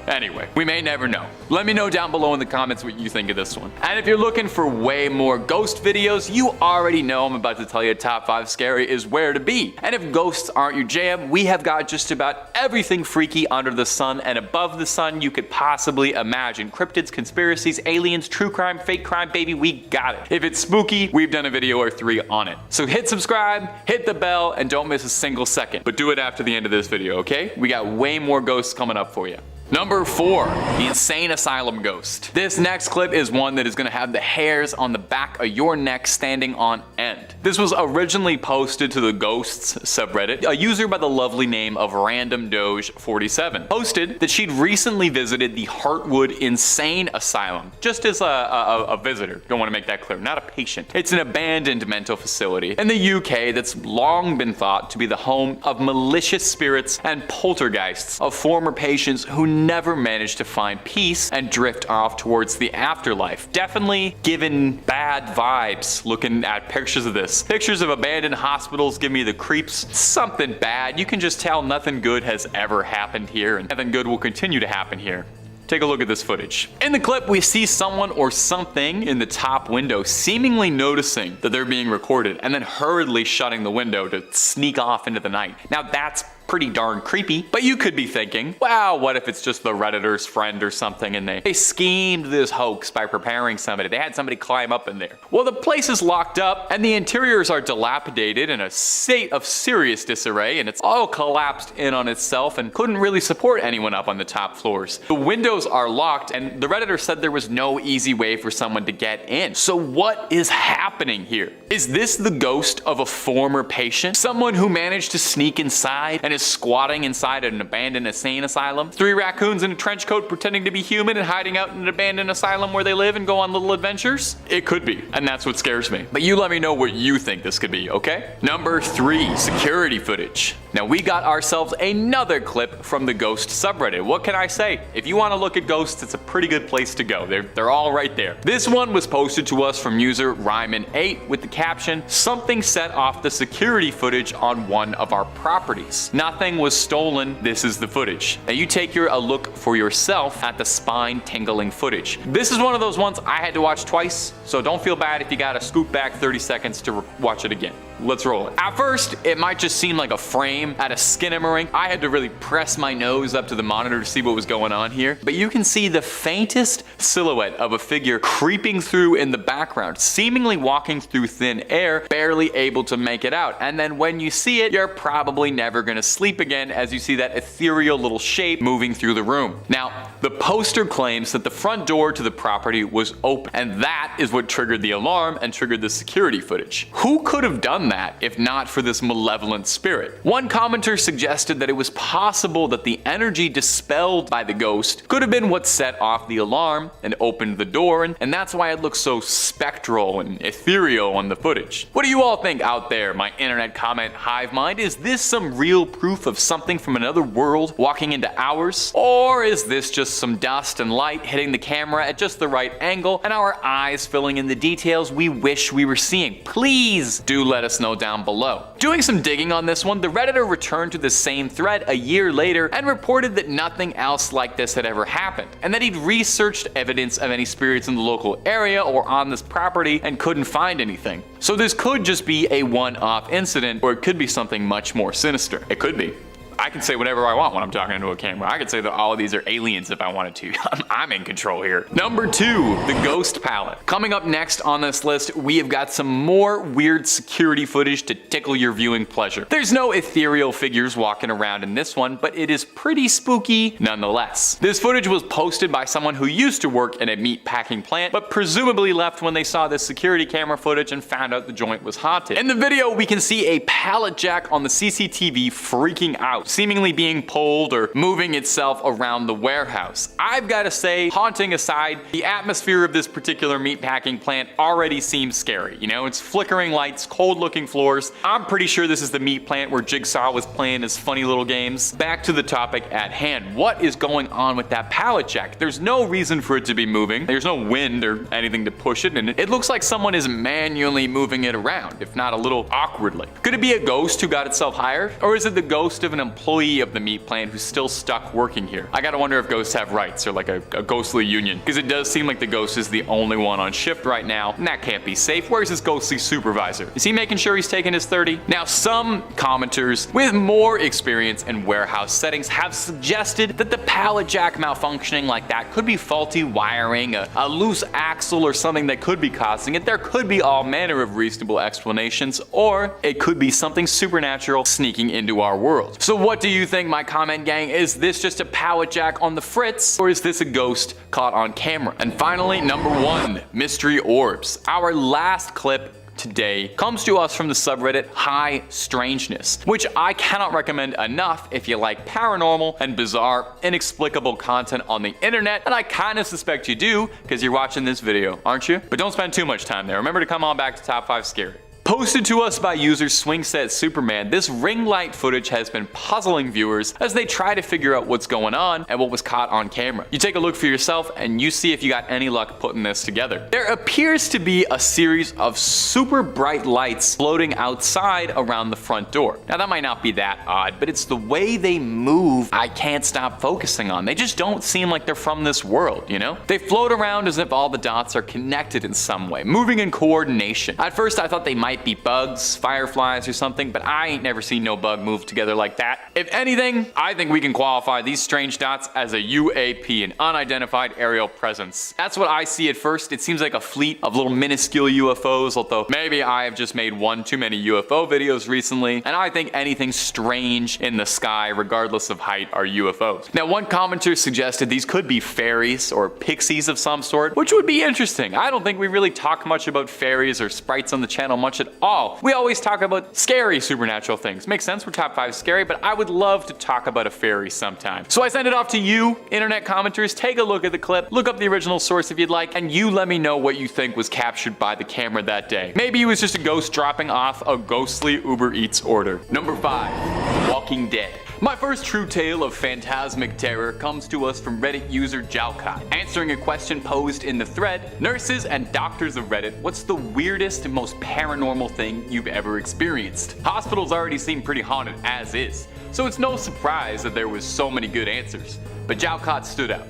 Anyway, we may never know. Let me know down below in the comments what you think of this one. And if you're looking for way more ghost videos, you already know I'm about to tell you top 5 scary is where to be. And if ghosts aren't your jam, we have got just about everything freaky under the sun and above the sun you could possibly imagine. Cryptids, conspiracies, aliens, true crime, fake crime, baby, we got it. If it's spooky, we've done a video or 3 on it. So hit subscribe, hit the bell, and don't miss a single second. But do it after the end of this video, okay? We got way more ghosts coming up for you. Number 4, the insane asylum ghost. This next clip is one that is going to have the hairs on the back of your neck standing on end. This was originally posted to the Ghosts subreddit. A user by the lovely name of Random Doge 47 posted that she'd recently visited the Heartwood Insane Asylum, just as a visitor. Don't want to make that clear, not a patient. It's an abandoned mental facility in the UK that's long been thought to be the home of malicious spirits and poltergeists of former patients who never managed to find peace and drift off towards the afterlife. Definitely given bad vibes looking at pictures of this. Pictures of abandoned hospitals give me the creeps. Something bad. You can just tell nothing good has ever happened here, and nothing good will continue to happen here. Take a look at this footage. In the clip, we see someone or something in the top window seemingly noticing that they're being recorded and then hurriedly shutting the window to sneak off into the night. Now that's pretty darn creepy, but you could be thinking, wow, what if it's just the Redditor's friend or something and they schemed this hoax by preparing somebody. They had somebody climb up in there. Well, the place is locked up and the interiors are dilapidated in a state of serious disarray, and it's all collapsed in on itself and couldn't really support anyone up on the top floors. The windows are locked and the Redditor said there was no easy way for someone to get in. So what is happening here? Is this the ghost of a former patient? Someone who managed to sneak inside and is squatting inside an abandoned insane asylum? 3 raccoons in a trench coat pretending to be human and hiding out in an abandoned asylum where they live and go on little adventures? It could be, and that's what scares me. But you let me know what you think this could be, okay? Number 3, security footage. Now we got ourselves another clip from the Ghost subreddit. What can I say? If you want to look at ghosts, it's a pretty good place to go. They're all right there. This one was posted to us from user Ryman8 with the caption, "Something set off the security footage on one of our properties. Nothing was stolen. This is the footage." Now you take a look for yourself at the spine-tingling footage. This is one of those ones I had to watch twice, so don't feel bad if you gotta scoot back 30 seconds to watch it again. Let's roll it. At first, it might just seem like a frame at a Skinnamarink. I had to really press my nose up to the monitor to see what was going on here. But you can see the faintest silhouette of a figure creeping through in the background, seemingly walking through thin air, barely able to make it out. And then when you see it, you're probably never gonna sleep again as you see that ethereal little shape moving through the room. Now, the poster claims that the front door to the property was open, and that is what triggered the alarm and triggered the security footage. Who could have done that if not for this malevolent spirit? One commenter suggested that it was possible that the energy dispelled by the ghost could have been what set off the alarm and opened the door, and that's why it looks so spectral and ethereal on the footage. What do you all think out there, my internet comment hive mind? Is this some real proof of something from another world walking into ours? Or is this just some dust and light hitting the camera at just the right angle and our eyes filling in the details we wish we were seeing? Please do let us know down below. Doing some digging on this one, the Redditor returned to the same thread a year later and reported that nothing else like this had ever happened, and that he'd researched evidence of any spirits in the local area or on this property and couldn't find anything. So this could just be a one-off incident, or it could be something much more sinister. It could be. I can say whatever I want when I'm talking into a camera. I could say that all of these are aliens if I wanted to. I'm in control here. Number 2, the Ghost Palette. Coming up next on this list, we have got some more weird security footage to tickle your viewing pleasure. There's no ethereal figures walking around in this one, but it is pretty spooky nonetheless. This footage was posted by someone who used to work in a meat packing plant, but presumably left when they saw this security camera footage and found out the joint was haunted. In the video, we can see a pallet jack on the CCTV freaking out, seemingly being pulled or moving itself around the warehouse. I've got to say, haunting aside, the atmosphere of this particular meatpacking plant already seems scary. You know, it's flickering lights, cold looking floors. I'm pretty sure this is the meat plant where Jigsaw was playing his funny little games. Back to the topic at hand. What is going on with that pallet jack? There's no reason for it to be moving. There's no wind or anything to push it, and it looks like someone is manually moving it around, if not a little awkwardly. Could it be a ghost who got itself hired? Or is it the ghost of an employee of the meat plant who's still stuck working here? I gotta wonder if ghosts have rights or like a ghostly union, because it does seem like the ghost is the only one on shift right now, and that can't be safe. Where's his ghostly supervisor? Is he making sure he's taking his 30? Now, some commenters with more experience in warehouse settings have suggested that the pallet jack malfunctioning like that could be faulty wiring, a loose axle, or something that could be causing it. There could be all manner of reasonable explanations, or it could be something supernatural sneaking into our world. So what What do you think, my comment gang? Is this just a pallet jack on the fritz, or is this a ghost caught on camera? And finally, number 1, mystery orbs. Our last clip today comes to us from the subreddit High Strangeness, which I cannot recommend enough if you like paranormal and bizarre, inexplicable content on the internet, and I kind of suspect you do because you're watching this video, aren't you? But don't spend too much time there. Remember to come on back to Top 5 Scary. Posted to us by user Swingset Superman, this ring light footage has been puzzling viewers as they try to figure out what's going on and what was caught on camera. You take a look for yourself and you see if you got any luck putting this together. There appears to be a series of super bright lights floating outside around the front door. Now that might not be that odd, but it's the way they move I can't stop focusing on. They just don't seem like they're from this world, you know? They float around as if all the dots are connected in some way, moving in coordination. At first I thought they might be bugs, fireflies or something, but I ain't never seen no bug move together like that. If anything, I think we can qualify these strange dots as a UAP, an unidentified aerial presence. That's what I see at first. It seems like a fleet of little minuscule UFOs, although maybe I have just made one too many UFO videos recently, and I think anything strange in the sky, regardless of height, are UFOs. Now, one commenter suggested these could be fairies or pixies of some sort, which would be interesting. I don't think we really talk much about fairies or sprites on the channel much at all. We always talk about scary supernatural things. Makes sense, we're Top 5 Scary, but I would love to talk about a fairy sometime. So I send it off to you, internet commenters. Take a look at the clip, look up the original source if you'd like, and you let me know what you think was captured by the camera that day. Maybe it was just a ghost dropping off a ghostly Uber Eats order. Number 5, Walking Dead. My first true tale of phantasmic terror comes to us from Reddit user Jalcott. Answering a question posed in the thread, nurses and doctors of Reddit, what's the weirdest and most paranormal thing you've ever experienced? Hospitals already seem pretty haunted as is, so it's no surprise that there was so many good answers. But Jalcott stood out.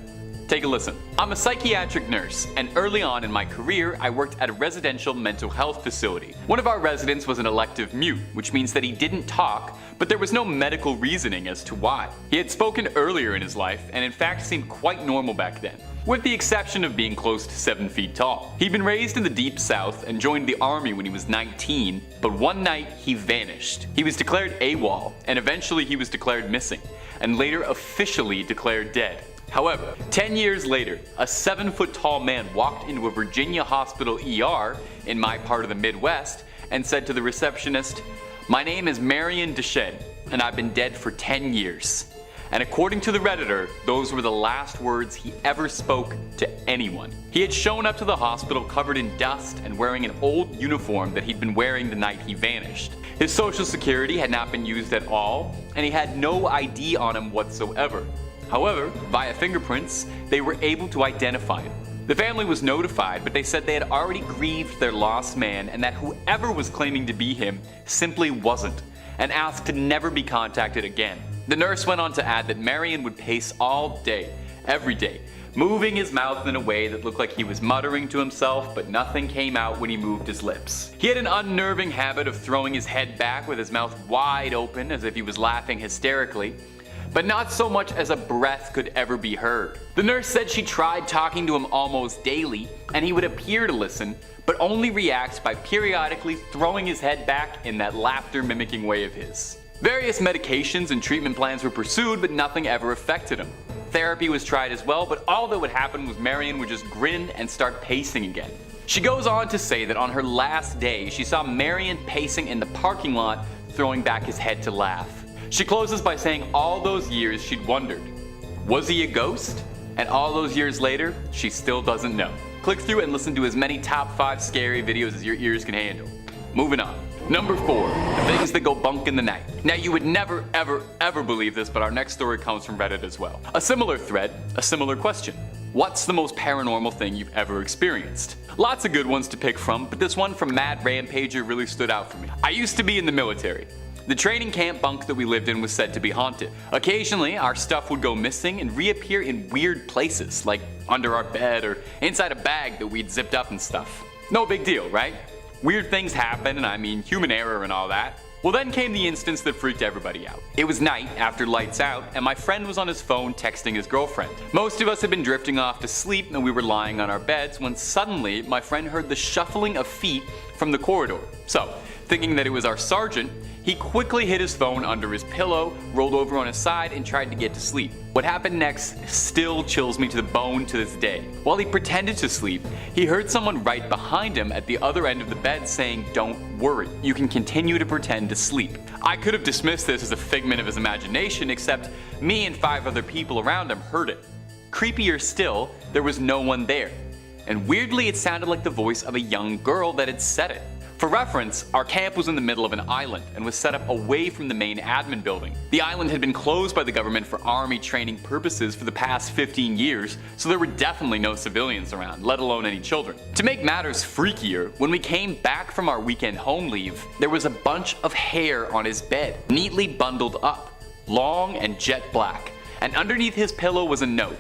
Take a listen. I'm a psychiatric nurse, and early on in my career, I worked at a residential mental health facility. One of our residents was an elective mute, which means that he didn't talk, but there was no medical reasoning as to why. He had spoken earlier in his life, and in fact seemed quite normal back then, with the exception of being close to 7 feet tall. He'd been raised in the Deep South and joined the army when he was 19, but one night he vanished. He was declared AWOL, and eventually he was declared missing, and later officially declared dead. However, 10 years later, a 7-foot-tall man walked into a Virginia hospital ER in my part of the Midwest and said to the receptionist, "My name is Marion Deschênes, and I've been dead for 10 years. And according to the Redditor, those were the last words he ever spoke to anyone. He had shown up to the hospital covered in dust and wearing an old uniform that he'd been wearing the night he vanished. His social security had not been used at all, and he had no ID on him whatsoever. However, via fingerprints, they were able to identify him. The family was notified, but they said they had already grieved their lost man and that whoever was claiming to be him simply wasn't, and asked to never be contacted again." The nurse went on to add that Marion would pace all day, every day, moving his mouth in a way that looked like he was muttering to himself, but nothing came out when he moved his lips. He had an unnerving habit of throwing his head back with his mouth wide open as if he was laughing hysterically, but not so much as a breath could ever be heard. The nurse said she tried talking to him almost daily, and he would appear to listen, but only react by periodically throwing his head back in that laughter-mimicking way of his. Various medications and treatment plans were pursued, but nothing ever affected him. Therapy was tried as well, but all that would happen was Marion would just grin and start pacing again. She goes on to say that on her last day, she saw Marion pacing in the parking lot, throwing back his head to laugh. She closes by saying all those years she'd wondered, was he a ghost? And all those years later, she still doesn't know. Click through and listen to as many Top 5 Scary videos as your ears can handle. Moving on. Number 4, the things that go bunk in the night. Now you would never ever believe this, but our next story comes from Reddit as well. A similar thread, a similar question. What's the most paranormal thing you've ever experienced? Lots of good ones to pick from, but this one from Mad Rampager really stood out for me. I used to be in the military. The training camp bunk that we lived in was said to be haunted. Occasionally, our stuff would go missing and reappear in weird places, like under our bed or inside a bag that we'd zipped up and stuff. No big deal, right? Weird things happen, and I mean human error and all that. Well, then came the instance that freaked everybody out. It was night after lights out, and my friend was on his phone texting his girlfriend. Most of us had been drifting off to sleep and we were lying on our beds when suddenly my friend heard the shuffling of feet from the corridor. So, thinking that it was our sergeant, He quickly hid his phone under his pillow, rolled over on his side, and tried to get to sleep. What happened next still chills me to the bone to this day. While he pretended to sleep, he heard someone right behind him at the other end of the bed saying, "Don't worry, you can continue to pretend to sleep." I could have dismissed this as a figment of his imagination, except me and 5 other people around him heard it. Creepier still, there was no one there. And weirdly, it sounded like the voice of a young girl that had said it. For reference, our camp was in the middle of an island and was set up away from the main admin building. The island had been closed by the government for army training purposes for the past 15 years, so there were definitely no civilians around, let alone any children. To make matters freakier, when we came back from our weekend home leave, there was a bunch of hair on his bed, neatly bundled up, long and jet black, and underneath his pillow was a note.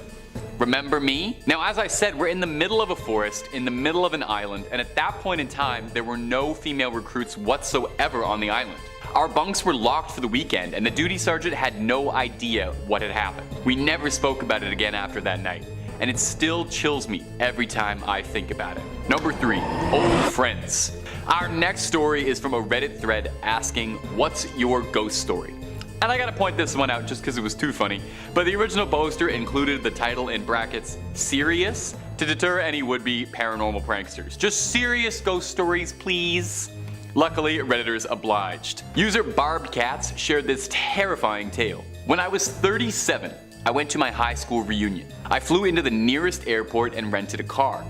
Remember me? Now, as I said, we're in the middle of a forest, in the middle of an island, and at that point in time, there were no female recruits whatsoever on the island. Our bunks were locked for the weekend, and the duty sergeant had no idea what had happened. We never spoke about it again after that night, and it still chills me every time I think about it. Number 3, old friends. Our next story is from a Reddit thread asking, "What's your ghost story?" And I gotta point this one out just because it was too funny, but the original poster included the title in brackets, "Serious?" to deter any would-be paranormal pranksters. Just serious ghost stories, please. Luckily, Redditors obliged. User Barbed Cats shared this terrifying tale. When I was 37, I went to my high school reunion. I flew into the nearest airport and rented a car.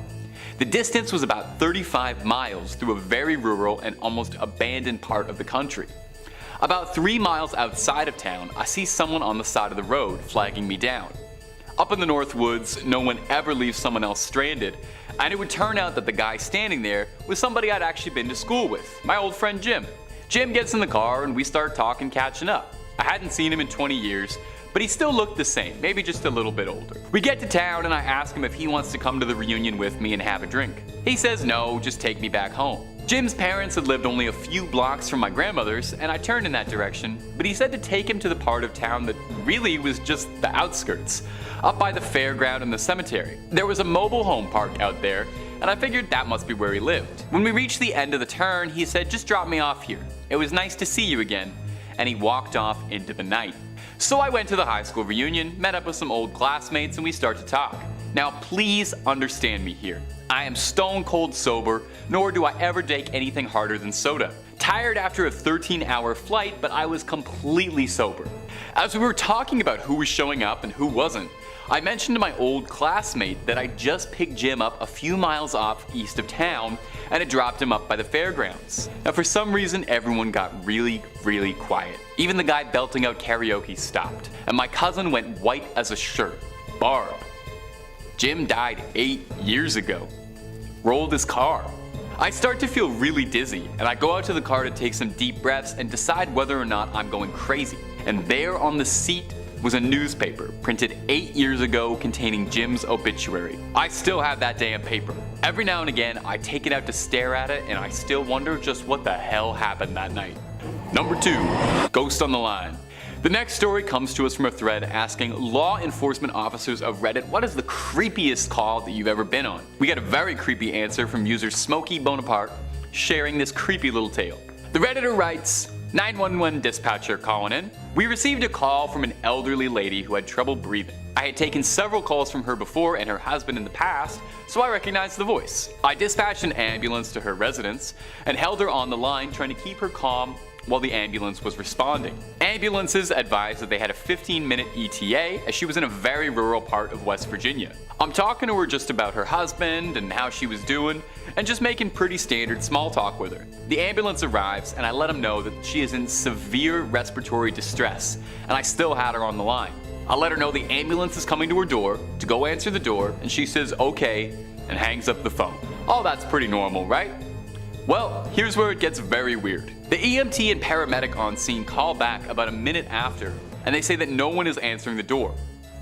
The distance was about 35 miles through a very rural and almost abandoned part of the country. About 3 miles outside of town, I see someone on the side of the road flagging me down. Up in the North Woods, no one ever leaves someone else stranded, and it would turn out that the guy standing there was somebody I'd actually been to school with, my old friend Jim. Jim gets in the car and we start talking, catching up. I hadn't seen him in 20 years, but he still looked the same, maybe just a little bit older. We get to town and I ask him if he wants to come to the reunion with me and have a drink. He says no, just take me back home. Jim's parents had lived only a few blocks from my grandmother's, and I turned in that direction, but he said to take him to the part of town that really was just the outskirts, up by the fairground and the cemetery. There was a mobile home park out there, and I figured that must be where he lived. When we reached the end of the turn, he said, "Just drop me off here. It was nice to see you again," and he walked off into the night. So I went to the high school reunion, met up with some old classmates, and we start to talk. Now please understand me here. I am stone cold sober, nor do I ever take anything harder than soda. Tired after a 13-hour flight, but I was completely sober. As we were talking about who was showing up and who wasn't, I mentioned to my old classmate that I just picked Jim up a few miles off east of town and had dropped him up by the fairgrounds. Now for some reason everyone got really quiet. Even the guy belting out karaoke stopped, and my cousin went white as a shirt. Barb. Jim died 8 years ago. Rolled his car. I start to feel really dizzy, and I go out to the car to take some deep breaths and decide whether or not I'm going crazy. And there on the seat was a newspaper printed 8 years ago containing Jim's obituary. I still have that damn paper. Every now and again, I take it out to stare at it, and I still wonder just what the hell happened that night. Number 2, Ghost on the Line. The next story comes to us from a thread asking law enforcement officers of Reddit, what is the creepiest call that you've ever been on? We get a very creepy answer from user Smokey Bonaparte sharing this creepy little tale. The Redditor writes, 911 dispatcher calling in. We received a call from an elderly lady who had trouble breathing. I had taken several calls from her before and her husband in the past, so I recognized the voice. I dispatched an ambulance to her residence and held her on the line trying to keep her calm while the ambulance was responding. Ambulances advised that they had a 15-minute ETA as she was in a very rural part of West Virginia. I'm talking to her just about her husband and how she was doing, and just making pretty standard small talk with her. The ambulance arrives and I let them know that she is in severe respiratory distress, and I still had her on the line. I let her know the ambulance is coming to her door to go answer the door, and she says okay and hangs up the phone. Oh, that's pretty normal, right? Well, here's where it gets very weird. The EMT and paramedic on scene call back about a minute after, and they say that no one is answering the door.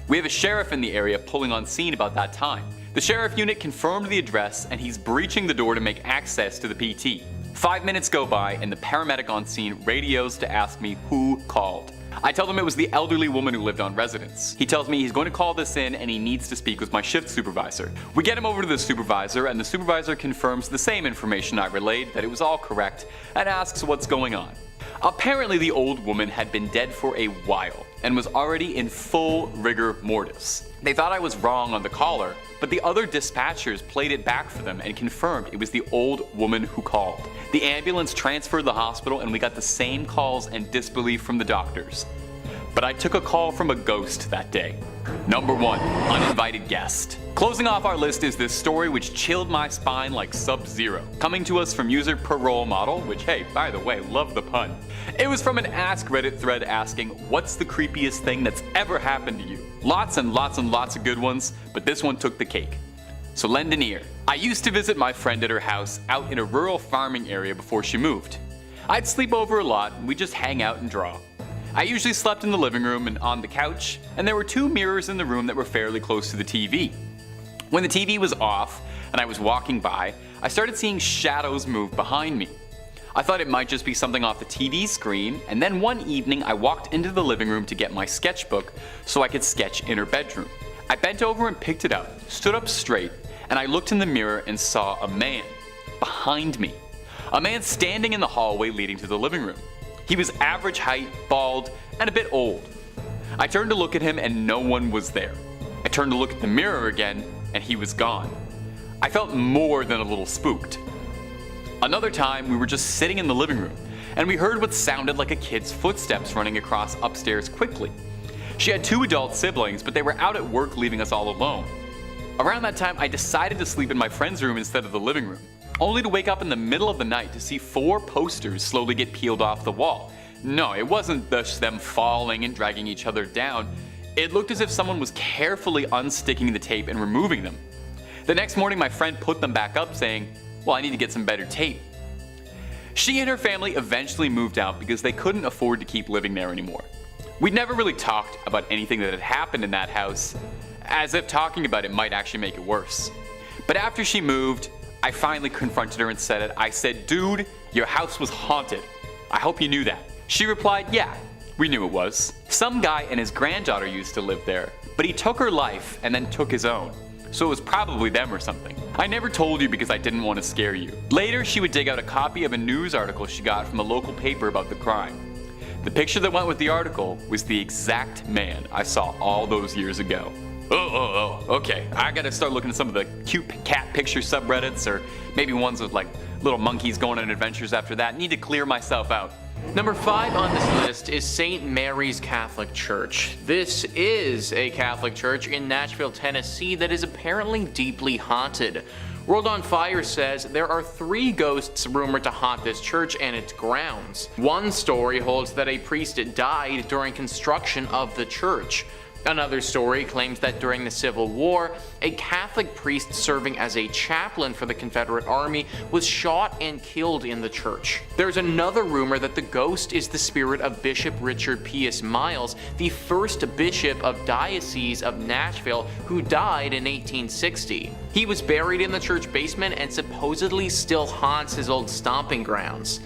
We have a sheriff in the area pulling on scene about that time. The sheriff unit confirmed the address and he's breaching the door to make access to the PT. 5 minutes go by and the paramedic on scene radios to ask me who called. I tell them it was the elderly woman who lived on residence. He tells me he's going to call this in and he needs to speak with my shift supervisor. We get him over to the supervisor and the supervisor confirms the same information I relayed, that it was all correct, and asks what's going on. Apparently the old woman had been dead for a while and was already in full rigor mortis. They thought I was wrong on the caller, but the other dispatchers played it back for them and confirmed it was the old woman who called. The ambulance transferred to the hospital and we got the same calls and disbelief from the doctors. But I took a call from a ghost that day. Number 1. Uninvited guest. Closing off our list is this story which chilled my spine like Sub-Zero. Coming to us from user Parole Model, which, hey, by the way, love the pun. It was from an Ask Reddit thread asking, what's the creepiest thing that's ever happened to you? Lots and lots and lots of good ones, but this one took the cake. So lend an ear. I used to visit my friend at her house out in a rural farming area before she moved. I'd sleep over a lot and we'd just hang out and draw. I usually slept in the living room and on the couch, and there were 2 mirrors in the room that were fairly close to the TV. When the TV was off and I was walking by, I started seeing shadows move behind me. I thought it might just be something off the TV screen, and then one evening I walked into the living room to get my sketchbook so I could sketch in her bedroom. I bent over and picked it up, stood up straight, and I looked in the mirror and saw a man behind me. A man standing in the hallway leading to the living room. He was average height, bald, and a bit old. I turned to look at him and no one was there. I turned to look at the mirror again and he was gone. I felt more than a little spooked. Another time we were just sitting in the living room and we heard what sounded like a kid's footsteps running across upstairs quickly. She had 2 adult siblings, but they were out at work leaving us all alone. Around that time I decided to sleep in my friend's room instead of the living room, only to wake up in the middle of the night to see 4 posters slowly get peeled off the wall. No, it wasn't just them falling and dragging each other down. It looked as if someone was carefully unsticking the tape and removing them. The next morning my friend put them back up saying, well, I need to get some better tape. She and her family eventually moved out because they couldn't afford to keep living there anymore. We'd never really talked about anything that had happened in that house, as if talking about it might actually make it worse. But after she moved, I finally confronted her and said it. I said, dude, your house was haunted. I hope you knew that. She replied, yeah, we knew it was. Some guy and his granddaughter used to live there, but he took her life and then took his own. So it was probably them or something. I never told you because I didn't want to scare you. Later, she would dig out a copy of a news article she got from a local paper about the crime. The picture that went with the article was the exact man I saw all those years ago. Okay, I gotta start looking at some of the cute cat picture subreddits, or maybe ones with like little monkeys going on adventures after that. Need to clear myself out. Number 5 on this list is St. Mary's Catholic Church. This is a Catholic church in Nashville, Tennessee that is apparently deeply haunted. World on Fire says there are 3 ghosts rumored to haunt this church and its grounds. One story holds that a priest died during construction of the church. Another story claims that during the Civil War, a Catholic priest serving as a chaplain for the Confederate Army was shot and killed in the church. There's another rumor that the ghost is the spirit of Bishop Richard Pius Miles, the first bishop of Diocese of Nashville, who died in 1860. He was buried in the church basement and supposedly still haunts his old stomping grounds.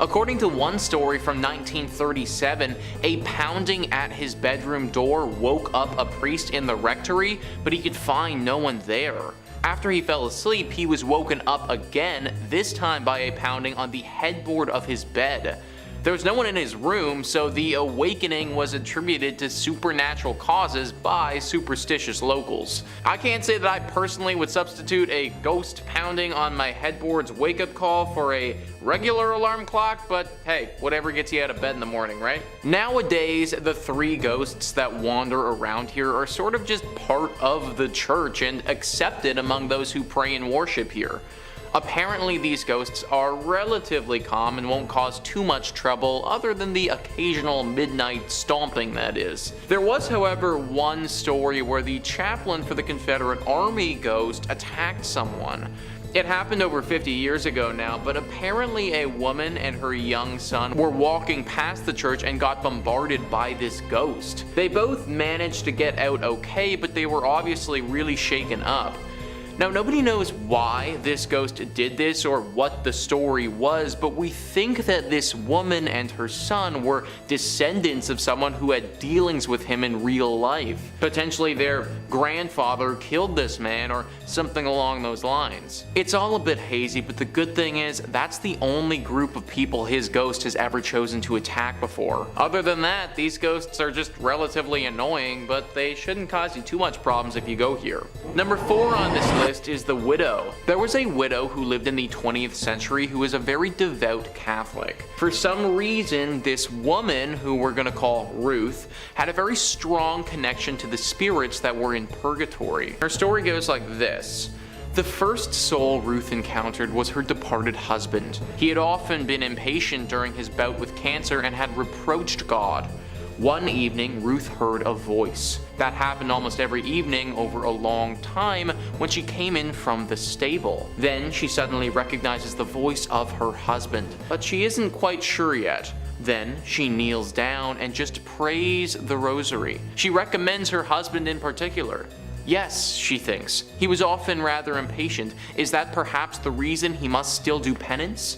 According to one story from 1937, a pounding at his bedroom door woke up a priest in the rectory, but he could find no one there. After he fell asleep, he was woken up again, this time by a pounding on the headboard of his bed. There was no one in his room, so the awakening was attributed to supernatural causes by superstitious locals. I can't say that I personally would substitute a ghost pounding on my headboard's wake-up call for a regular alarm clock, but hey, whatever gets you out of bed in the morning, right? Nowadays, the 3 ghosts that wander around here are sort of just part of the church and accepted among those who pray and worship here. Apparently these ghosts are relatively calm and won't cause too much trouble other than the occasional midnight stomping, that is. There was, however, one story where the chaplain for the Confederate Army ghost attacked someone. It happened over 50 years ago now, but apparently a woman and her young son were walking past the church and got bombarded by this ghost. They both managed to get out okay, but they were obviously really shaken up. Now, nobody knows why this ghost did this or what the story was, but we think that this woman and her son were descendants of someone who had dealings with him in real life. Potentially their grandfather killed this man or something along those lines. It's all a bit hazy, but the good thing is that's the only group of people his ghost has ever chosen to attack before. Other than that, these ghosts are just relatively annoying, but they shouldn't cause you too much problems if you go here. Number 4 on this list is the widow. There was a widow who lived in the 20th century who was a very devout Catholic. For some reason, this woman, who we're gonna call Ruth, had a very strong connection to the spirits that were in purgatory. Her story goes like this. The first soul Ruth encountered was her departed husband. He had often been impatient during his bout with cancer and had reproached God. One evening, Ruth heard a voice. That happened almost every evening over a long time when she came in from the stable. Then she suddenly recognizes the voice of her husband, but she isn't quite sure yet. Then she kneels down and just prays the rosary. She recommends her husband in particular. Yes, she thinks, he was often rather impatient. Is that perhaps the reason he must still do penance?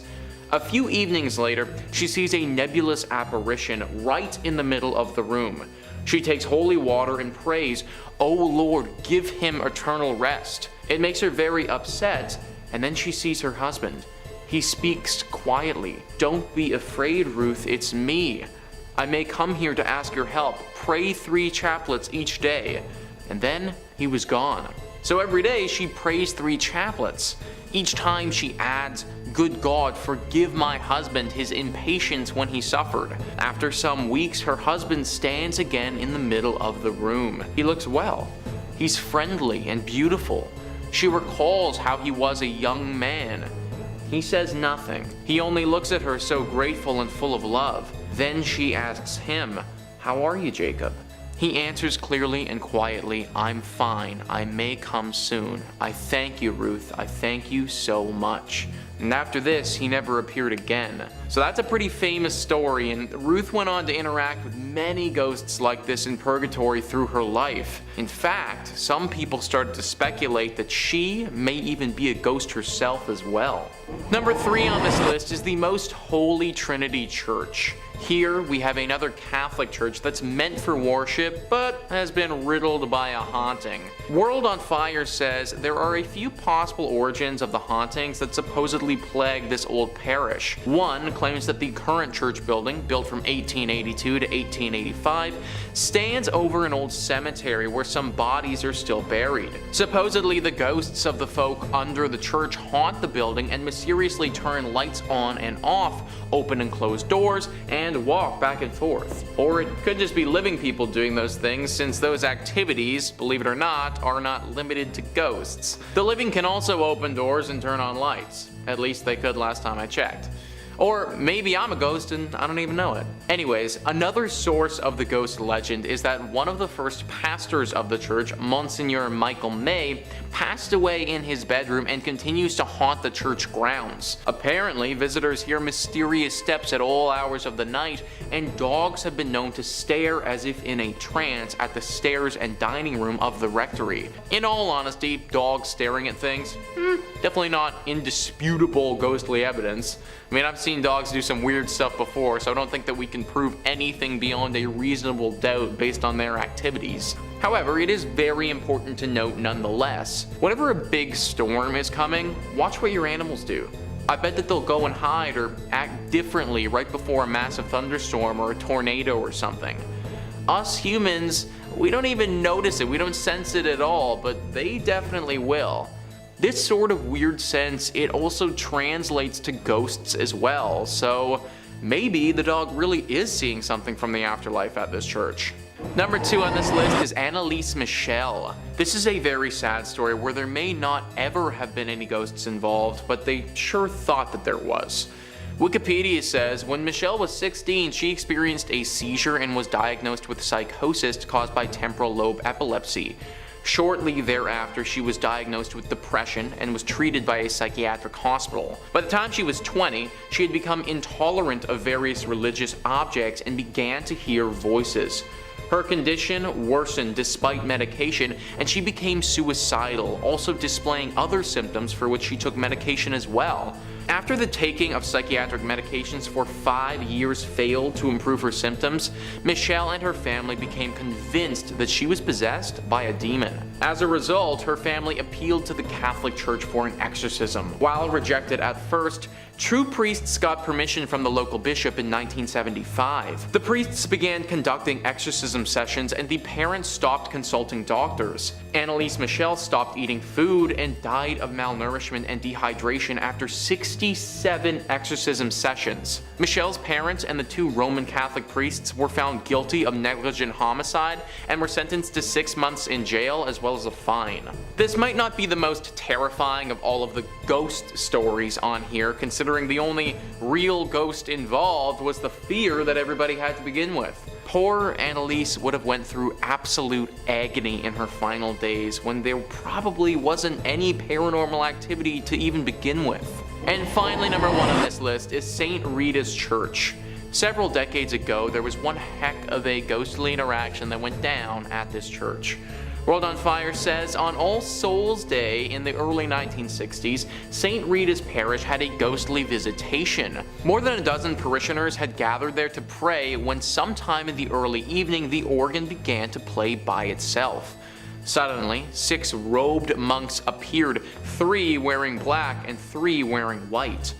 A few evenings later, she sees a nebulous apparition right in the middle of the room. She takes holy water and prays, "O Lord, give him eternal rest." It makes her very upset, and then she sees her husband. He speaks quietly. "Don't be afraid, Ruth, it's me. I may come here to ask your help. Pray 3 chaplets each day." And then he was gone. So every day she prays 3 chaplets. Each time she adds, "Good God, forgive my husband his impatience when he suffered." After some weeks, her husband stands again in the middle of the room. He looks well. He's friendly and beautiful. She recalls how he was a young man. He says nothing. He only looks at her so grateful and full of love. Then she asks him, "How are you, Jacob?" He answers clearly and quietly, "I'm fine. I may come soon. I thank you, Ruth. I thank you so much." And after this, he never appeared again. So that's a pretty famous story, and Ruth went on to interact with many ghosts like this in purgatory through her life. In fact, some people started to speculate that she may even be a ghost herself as well. Number 3 on this list is the Most Holy Trinity Church. Here we have another Catholic church that's meant for worship, but has been riddled by a haunting. World on Fire says there are a few possible origins of the hauntings that supposedly plague this old parish. One claims that the current church building, built from 1882 to 1885, stands over an old cemetery where some bodies are still buried. Supposedly the ghosts of the folk under the church haunt the building and mysteriously turn lights on and off, open and close doors, and walk back and forth. Or it could just be living people doing those things, since those activities, believe it or not, are not limited to ghosts. The living can also open doors and turn on lights. At least they could last time I checked. Or maybe I'm a ghost and I don't even know it. Anyways, another source of the ghost legend is that one of the first pastors of the church, Monsignor Michael May, passed away in his bedroom and continues to haunt the church grounds. Apparently, visitors hear mysterious steps at all hours of the night, and dogs have been known to stare as if in a trance at the stairs and dining room of the rectory. In all honesty, dogs staring at things, definitely not indisputable ghostly evidence. I mean, I've seen dogs do some weird stuff before, so I don't think that we can prove anything beyond a reasonable doubt based on their activities. However, it is very important to note nonetheless, whenever a big storm is coming, watch what your animals do. I bet that they'll go and hide or act differently right before a massive thunderstorm or a tornado or something. Us humans, we don't even notice it, we don't sense it at all, but they definitely will. This sort of weird sense, it also translates to ghosts as well, so maybe the dog really is seeing something from the afterlife at this church. Number 2 on this list is Annalise Michel. This is a very sad story where there may not ever have been any ghosts involved, but they sure thought that there was. Wikipedia says, when Michelle was 16, she experienced a seizure and was diagnosed with psychosis caused by temporal lobe epilepsy. Shortly thereafter, she was diagnosed with depression and was treated by a psychiatric hospital. By the time she was 20, she had become intolerant of various religious objects and began to hear voices. Her condition worsened despite medication, and she became suicidal, also displaying other symptoms for which she took medication as well. After the taking of psychiatric medications for 5 years failed to improve her symptoms, Michelle and her family became convinced that she was possessed by a demon. As a result, her family appealed to the Catholic Church for an exorcism. While rejected at first, true priests got permission from the local bishop in 1975. The priests began conducting exorcism sessions, and the parents stopped consulting doctors. Annalise Michelle stopped eating food and died of malnourishment and dehydration after 67 exorcism sessions. Michelle's parents and the 2 Roman Catholic priests were found guilty of negligent homicide and were sentenced to 6 months in jail as well as a fine. This might not be the most terrifying of all of the ghost stories on here, considering the only real ghost involved was the fear that everybody had to begin with. Poor Annalise would have went through absolute agony in her final days when there probably wasn't any paranormal activity to even begin with. And finally, number 1 on this list is St. Rita's Church. Several decades ago, there was one heck of a ghostly interaction that went down at this church. World on Fire says, on All Souls Day in the early 1960s, St. Rita's Parish had a ghostly visitation. More than a dozen parishioners had gathered there to pray when sometime in the early evening the organ began to play by itself. Suddenly, 6 robed monks appeared, 3 wearing black and 3 wearing white.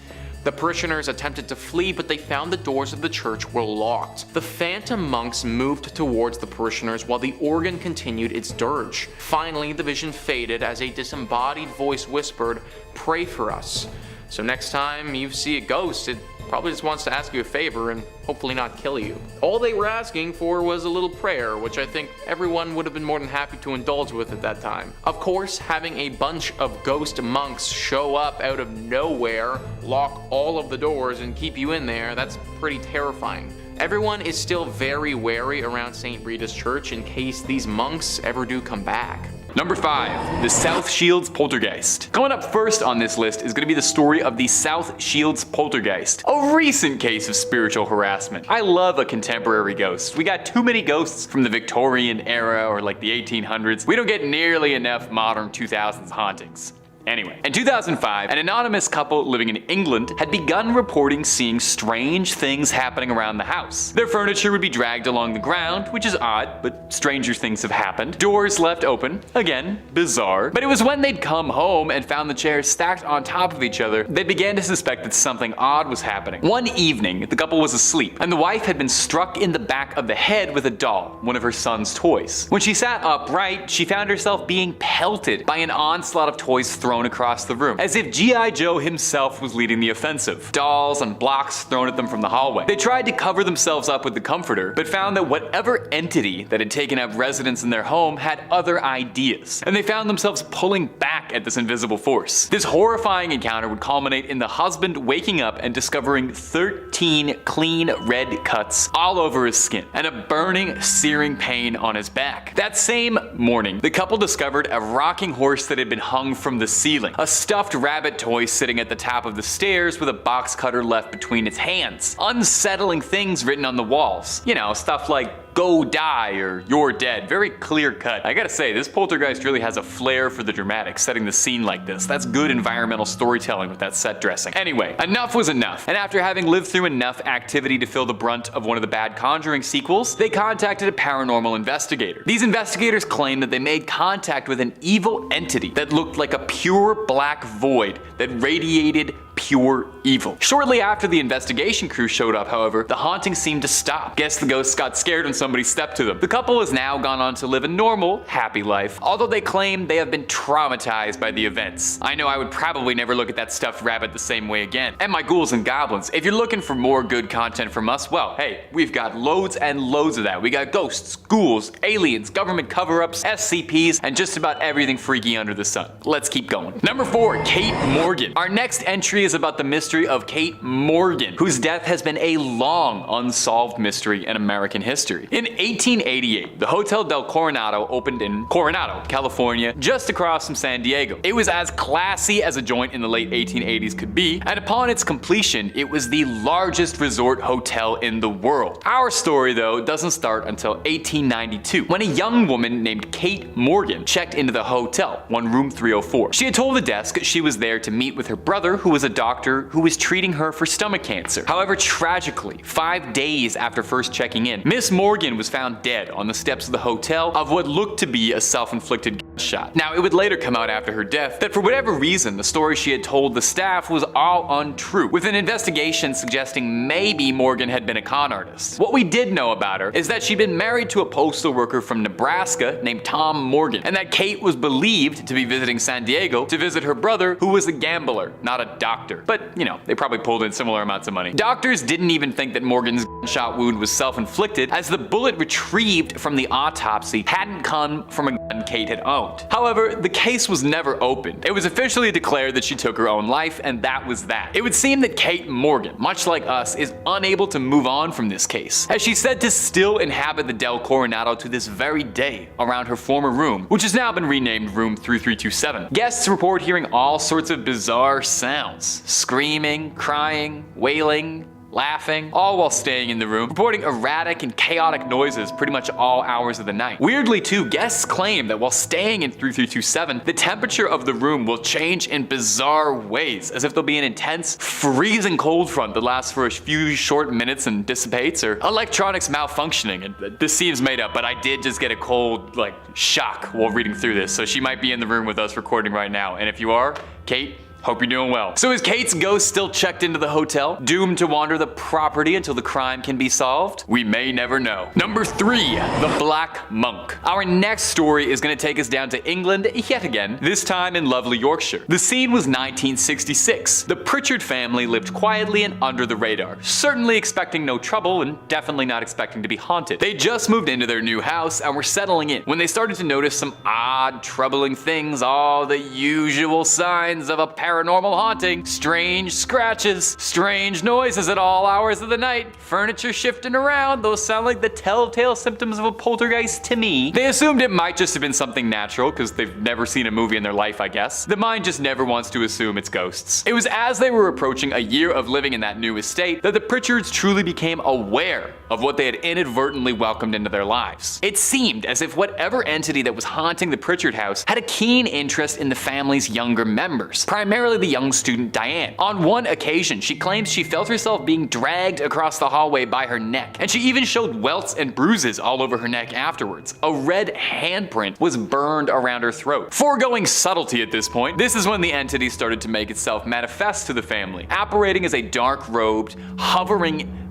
The parishioners attempted to flee, but they found the doors of the church were locked. The phantom monks moved towards the parishioners while the organ continued its dirge. Finally, the vision faded as a disembodied voice whispered, "Pray for us." So next time you see a ghost, it probably just wants to ask you a favor and hopefully not kill you. All they were asking for was a little prayer, which I think everyone would have been more than happy to indulge with at that time. Of course, having a bunch of ghost monks show up out of nowhere, lock all of the doors, and keep you in there, that's pretty terrifying. Everyone is still very wary around St. Rita's Church in case these monks ever do come back. Number 5, the South Shields Poltergeist. Coming up first on this list is going to be the story of the South Shields Poltergeist, a recent case of spiritual harassment. I love a contemporary ghost. We got too many ghosts from the Victorian era or like the 1800s. We don't get nearly enough modern 2000s hauntings. Anyway, in 2005, an anonymous couple living in England had begun reporting seeing strange things happening around the house. Their furniture would be dragged along the ground, which is odd, but stranger things have happened. Doors left open, again, bizarre. But it was when they'd come home and found the chairs stacked on top of each other, they began to suspect that something odd was happening. One evening, the couple was asleep, and the wife had been struck in the back of the head with a doll, one of her son's toys. When she sat upright, she found herself being pelted by an onslaught of toys thrown across the room, as if G.I. Joe himself was leading the offensive. Dolls and blocks thrown at them from the hallway. They tried to cover themselves up with the comforter, but found that whatever entity that had taken up residence in their home had other ideas, and they found themselves pulling back at this invisible force. This horrifying encounter would culminate in the husband waking up and discovering 13 clean red cuts all over his skin, and a burning, searing pain on his back. That same morning, the couple discovered a rocking horse that had been hung from the ceiling, a stuffed rabbit toy sitting at the top of the stairs with a box cutter left between its hands, unsettling things written on the walls. You know, stuff like "Go die" or "You're dead." Very clear cut. I gotta say, this poltergeist really has a flair for the dramatic, setting the scene like this. That's good environmental storytelling with that set dressing. Anyway, enough was enough, and after having lived through enough activity to fill the brunt of one of the bad Conjuring sequels, they contacted a paranormal investigator. These investigators claimed that they made contact with an evil entity that looked like a pure black void that radiated pure evil. Shortly after the investigation crew showed up, however, the haunting seemed to stop. Guess the ghosts got scared when somebody stepped to them. The couple has now gone on to live a normal, happy life, although they claim they have been traumatized by the events. I know I would probably never look at that stuffed rabbit the same way again. And my ghouls and goblins, if you're looking for more good content from us, well, hey, we've got loads and loads of that. We got ghosts, ghouls, aliens, government cover-ups, SCPs, and just about everything freaky under the sun. Let's keep going. Number 4, Kate Morgan. Our next entry is about the mystery of Kate Morgan, whose death has been a long unsolved mystery in American history. In 1888, the Hotel del Coronado opened in Coronado, California, just across from San Diego. It was as classy as a joint in the late 1880s could be, and upon its completion, it was the largest resort hotel in the world. Our story, though, doesn't start until 1892, when a young woman named Kate Morgan checked into the hotel, room 304. She had told the desk she was there to meet with her brother, who was a doctor who was treating her for stomach cancer. However, tragically, 5 days after first checking in, Miss Morgan was found dead on the steps of the hotel of what looked to be a self-inflicted gunshot. Now, it would later come out after her death that for whatever reason, the story she had told the staff was all untrue, with an investigation suggesting maybe Morgan had been a con artist. What we did know about her is that she'd been married to a postal worker from Nebraska named Tom Morgan, and that Kate was believed to be visiting San Diego to visit her brother, who was a gambler, not a doctor. But, you know, they probably pulled in similar amounts of money. Doctors didn't even think that Morgan's gunshot wound was self-inflicted, as the bullet retrieved from the autopsy hadn't come from a gun Kate had owned. However, the case was never opened. It was officially declared that she took her own life, and that was that. It would seem that Kate Morgan, much like us, is unable to move on from this case, as she's said to still inhabit the Del Coronado to this very day around her former room, which has now been renamed room 3327. Guests report hearing all sorts of bizarre sounds: screaming, crying, wailing, laughing, all while staying in the room, reporting erratic and chaotic noises pretty much all hours of the night. Weirdly too, guests claim that while staying in 3327, the temperature of the room will change in bizarre ways, as if there'll be an intense, freezing cold front that lasts for a few short minutes and dissipates, or electronics malfunctioning. And this seems made up, but I did just get a cold, shock while reading through this, so she might be in the room with us recording right now. And if you are, Kate, hope you're doing well. So is Kate's ghost still checked into the hotel, doomed to wander the property until the crime can be solved? We may never know. Number 3, the Black Monk. Our next story is going to take us down to England yet again, this time in lovely Yorkshire. The scene was 1966. The Pritchard family lived quietly and under the radar, certainly expecting no trouble and definitely not expecting to be haunted. They just moved into their new house and were settling in when they started to notice some odd, troubling things, all the usual signs of a paranormal haunting: strange scratches, strange noises at all hours of the night, furniture shifting around. Those sound like the telltale symptoms of a poltergeist to me. They assumed it might just have been something natural because they've never seen a movie in their life, I guess. The mind just never wants to assume it's ghosts. It was as they were approaching a year of living in that new estate that the Pritchards truly became aware of what they had inadvertently welcomed into their lives. It seemed as if whatever entity that was haunting the Pritchard house had a keen interest in the family's younger members, primarily the young student Diane. On one occasion, she claims she felt herself being dragged across the hallway by her neck, and she even showed welts and bruises all over her neck afterwards. A red handprint was burned around her throat. Foregoing subtlety at this point, this is when the entity started to make itself manifest to the family, apparating as a dark-robed, hovering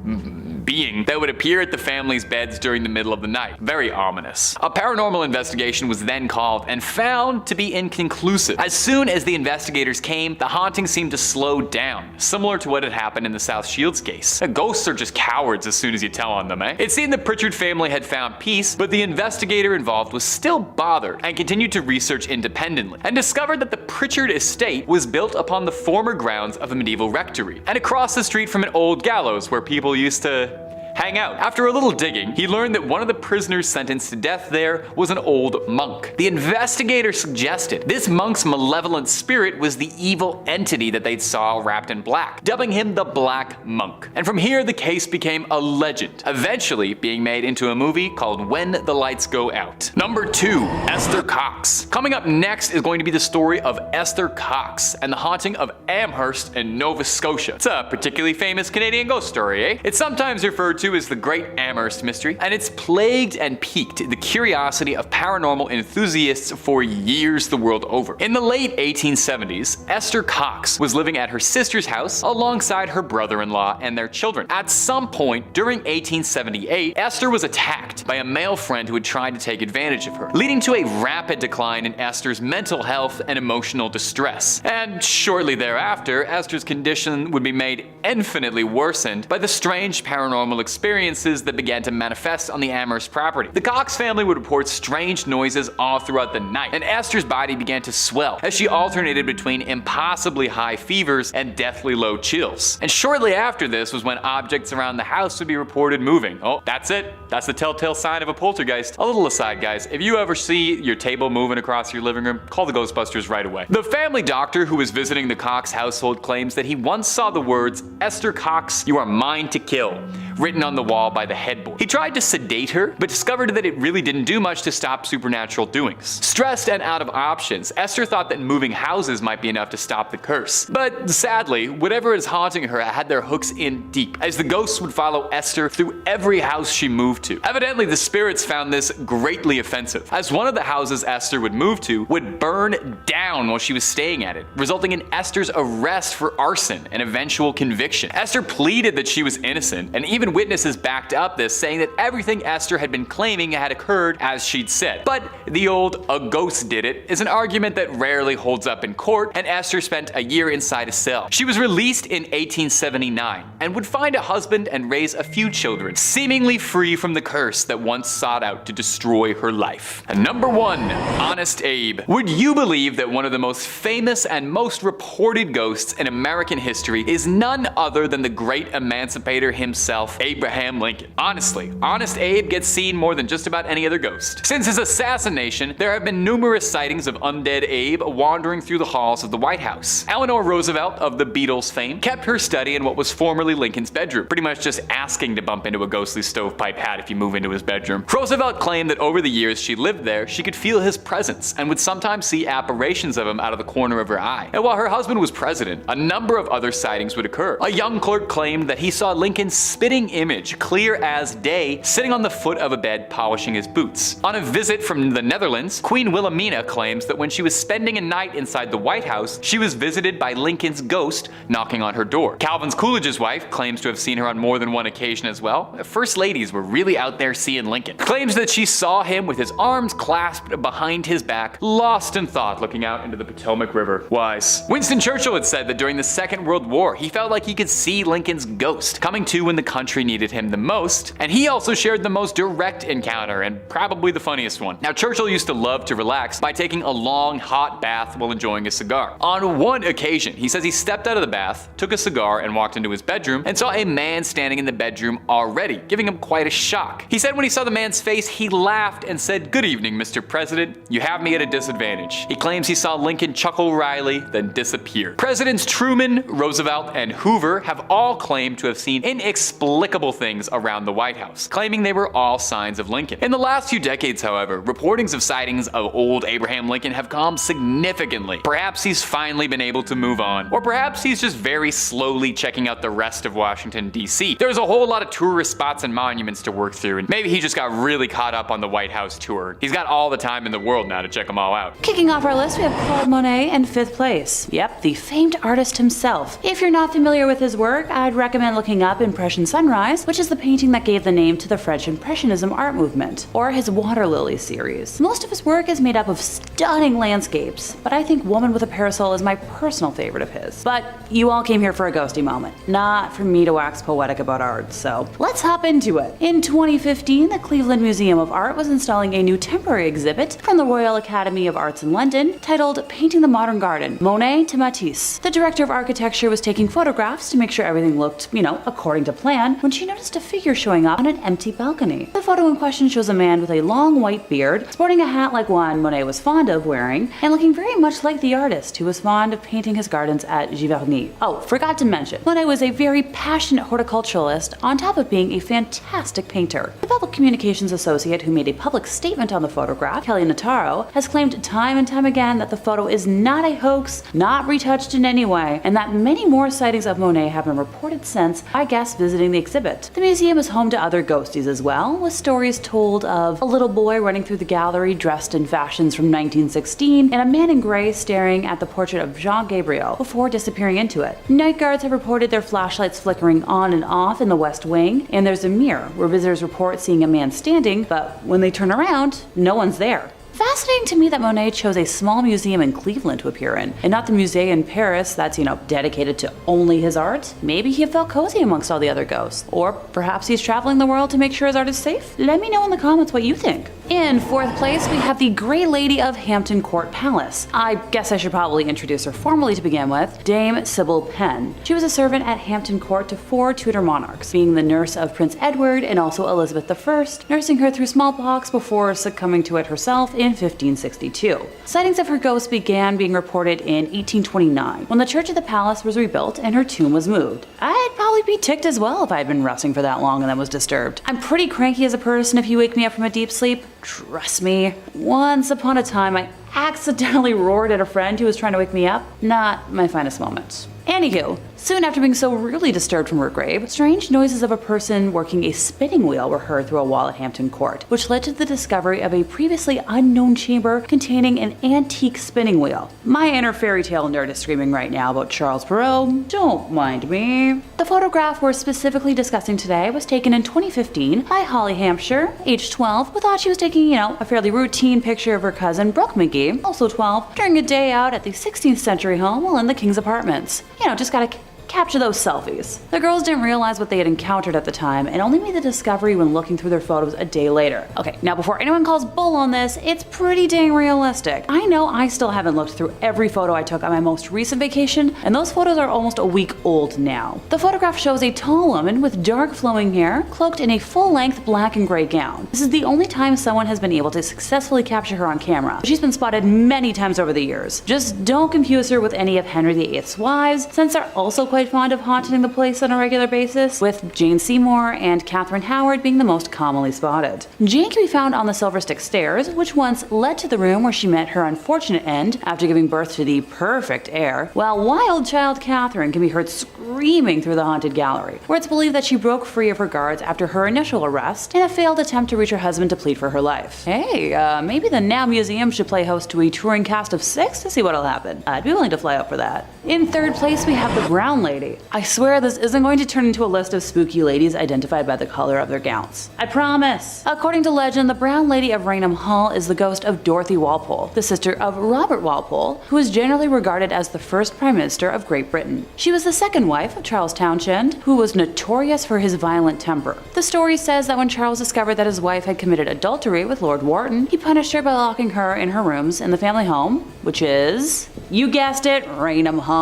being that would appear at the family's beds during the middle of the night. Very ominous. A paranormal investigation was then called and found to be inconclusive. As soon as the investigators came, the haunting seemed to slow down, similar to what had happened in the South Shields case. Ghosts are just cowards as soon as you tell on them, eh? It seemed the Pritchard family had found peace, but the investigator involved was still bothered and continued to research independently, and discovered that the Pritchard estate was built upon the former grounds of a medieval rectory, and across the street from an old gallows where people used to hang out. After a little digging, he learned that one of the prisoners sentenced to death there was an old monk. The investigator suggested this monk's malevolent spirit was the evil entity that they saw wrapped in black, dubbing him the Black Monk. And from here, the case became a legend, eventually being made into a movie called When the Lights Go Out. Number 2, Esther Cox. Coming up next is going to be the story of Esther Cox and the haunting of Amherst in Nova Scotia. It's a particularly famous Canadian ghost story, eh? It's sometimes referred to as the Great Amherst Mystery, and it's plagued and piqued the curiosity of paranormal enthusiasts for years the world over. In the late 1870s, Esther Cox was living at her sister's house alongside her brother-in-law and their children. At some point during 1878, Esther was attacked by a male friend who had tried to take advantage of her, leading to a rapid decline in Esther's mental health and emotional distress. And shortly thereafter, Esther's condition would be made infinitely worsened by the strange paranormal experience experiences that began to manifest on the Amherst property. The Cox family would report strange noises all throughout the night, and Esther's body began to swell as she alternated between impossibly high fevers and deathly low chills. And shortly after this was when objects around the house would be reported moving. Oh, that's it. That's the telltale sign of a poltergeist. A little aside, guys, if you ever see your table moving across your living room, call the Ghostbusters right away. The family doctor who was visiting the Cox household claims that he once saw the words, "Esther Cox, you are mine to kill," written on the wall by the headboard. He tried to sedate her, but discovered that it really didn't do much to stop supernatural doings. Stressed and out of options, Esther thought that moving houses might be enough to stop the curse. But sadly, whatever is haunting her had their hooks in deep, as the ghosts would follow Esther through every house she moved to. Evidently, the spirits found this greatly offensive, as one of the houses Esther would move to would burn down while she was staying at it, resulting in Esther's arrest for arson and eventual conviction. Esther pleaded that she was innocent, and even witnesses backed up this, saying that everything Esther had been claiming had occurred as she'd said. But the old "a ghost did it" is an argument that rarely holds up in court, and Esther spent a year inside a cell. She was released in 1879 and would find a husband and raise a few children, seemingly free from the curse that once sought out to destroy her life. And number 1, Honest Abe. Would you believe that one of the most famous and most reported ghosts in American history is none other than the great emancipator himself, Abraham Lincoln? Honestly, Honest Abe gets seen more than just about any other ghost. Since his assassination, there have been numerous sightings of undead Abe wandering through the halls of the White House. Eleanor Roosevelt, of the Beatles fame, kept her study in what was formerly Lincoln's bedroom, pretty much just asking to bump into a ghostly stovepipe hat if you move into his bedroom. Roosevelt claimed that over the years she lived there, she could feel his presence and would sometimes see apparitions of him out of the corner of her eye. And while her husband was president, a number of other sightings would occur. A young clerk claimed that he saw Lincoln's spitting image, clear as day, sitting on the foot of a bed polishing his boots. On a visit from the Netherlands, Queen Wilhelmina claims that when she was spending a night inside the White House, she was visited by Lincoln's ghost knocking on her door. Calvin Coolidge's wife claims to have seen her on more than one occasion as well. First ladies were really out there seeing Lincoln. Claims that she saw him with his arms clasped behind his back, lost in thought looking out into the Potomac River. Wise. Winston Churchill had said that during the Second World War, he felt like he could see Lincoln's ghost coming to when the country needed him the most, and he also shared the most direct encounter and probably the funniest one. Now, Churchill used to love to relax by taking a long hot bath while enjoying a cigar. On one occasion, he says he stepped out of the bath, took a cigar, and walked into his bedroom and saw a man standing in the bedroom already, giving him quite a shock. He said when he saw the man's face, he laughed and said, "Good evening, Mr. President. You have me at a disadvantage." He claims he saw Lincoln chuckle wryly, then disappear. Presidents Truman, Roosevelt, and Hoover have all claimed to have seen inexplicable things around the White House, claiming they were all signs of Lincoln. In the last few decades, however, reportings of sightings of old Abraham Lincoln have calmed significantly. Perhaps he's finally been able to move on, or perhaps he's just very slowly checking out the rest of Washington, D.C. There's a whole lot of tourist spots and monuments to work through, and maybe he just got really caught up on the White House tour. He's got all the time in the world now to check them all out. Kicking off our list, we have Claude Monet in 5th place. Yep, the famed artist himself. If you're not familiar with his work, I'd recommend looking up Impression Sunrise, which is the painting that gave the name to the French Impressionism art movement, or his Water Lily series. Most of his work is made up of stunning landscapes, but I think Woman with a Parasol is my personal favorite of his. But you all came here for a ghosty moment, not for me to wax poetic about art, so let's hop into it. In 2015, the Cleveland Museum of Art was installing a new temporary exhibit from the Royal Academy of Arts in London titled Painting the Modern Garden, Monet to Matisse. The director of architecture was taking photographs to make sure everything looked, according to plan, when she noticed a figure showing up on an empty balcony. The photo in question shows a man with a long white beard, sporting a hat like one Monet was fond of wearing, and looking very much like the artist who was fond of painting his gardens at Giverny. Oh, forgot to mention, Monet was a very passionate horticulturalist on top of being a fantastic painter. The public communications associate who made a public statement on the photograph, Kelly Notaro, has claimed time and time again that the photo is not a hoax, not retouched in any way, and that many more sightings of Monet have been reported since by guests visiting the exhibit. The museum is home to other ghosties as well, with stories told of a little boy running through the gallery dressed in fashions from 1916, and a man in gray staring at the portrait of Jean Gabriel before disappearing into it. Night guards have reported their flashlights flickering on and off in the West Wing, and there's a mirror where visitors report seeing a man standing, but when they turn around, no one's there. Fascinating to me that Monet chose a small museum in Cleveland to appear in, and not the museum in Paris that's, dedicated to only his art. Maybe he felt cozy amongst all the other ghosts. Or perhaps he's traveling the world to make sure his art is safe? Let me know in the comments what you think. In fourth place, we have the Grey Lady of Hampton Court Palace. I guess I should probably introduce her formally to begin with, Dame Sybil Penn. She was a servant at Hampton Court to 4 Tudor monarchs, being the nurse of Prince Edward and also Elizabeth I, nursing her through smallpox before succumbing to it herself in 1562. Sightings of her ghost began being reported in 1829, when the church of the palace was rebuilt and her tomb was moved. I'd probably be ticked as well if I had been resting for that long and then was disturbed. I'm pretty cranky as a person if you wake me up from a deep sleep. Trust me. Once upon a time, I accidentally roared at a friend who was trying to wake me up. Not my finest moments. Anywho, soon after being so rudely disturbed from her grave, strange noises of a person working a spinning wheel were heard through a wall at Hampton Court, which led to the discovery of a previously unknown chamber containing an antique spinning wheel. My inner fairy tale nerd is screaming right now about Charles Perrault. Don't mind me. The photograph we're specifically discussing today was taken in 2015 by Holly Hampshire, age 12, who thought she was taking, a fairly routine picture of her cousin Brooke McGee, also 12, during a day out at the 16th century home while in the King's apartments. Just gotta capture those selfies. The girls didn't realize what they had encountered at the time and only made the discovery when looking through their photos a day later. Okay, now before anyone calls bull on this, it's pretty dang realistic. I know I still haven't looked through every photo I took on my most recent vacation, and those photos are almost a week old now. The photograph shows a tall woman with dark flowing hair, cloaked in a full-length black and gray gown. This is the only time someone has been able to successfully capture her on camera. She's been spotted many times over the years. Just don't confuse her with any of Henry VIII's wives, since they're also quite fond of haunting the place on a regular basis, with Jane Seymour and Catherine Howard being the most commonly spotted. Jane can be found on the Silver Stick Stairs, which once led to the room where she met her unfortunate end after giving birth to the perfect heir, while wild child Catherine can be heard screaming through the haunted gallery, where it's believed that she broke free of her guards after her initial arrest in a failed attempt to reach her husband to plead for her life. Hey, maybe the Now Museum should play host to a touring cast of 6 to see what'll happen. I'd be willing to fly out for that. In third place, we have the Brown Lady. I swear this isn't going to turn into a list of spooky ladies identified by the color of their gowns. I promise. According to legend, the Brown Lady of Raynham Hall is the ghost of Dorothy Walpole, the sister of Robert Walpole, who is generally regarded as the first Prime Minister of Great Britain. She was the second wife of Charles Townshend, who was notorious for his violent temper. The story says that when Charles discovered that his wife had committed adultery with Lord Wharton, he punished her by locking her in her rooms in the family home, which is, you guessed it, Raynham Hall.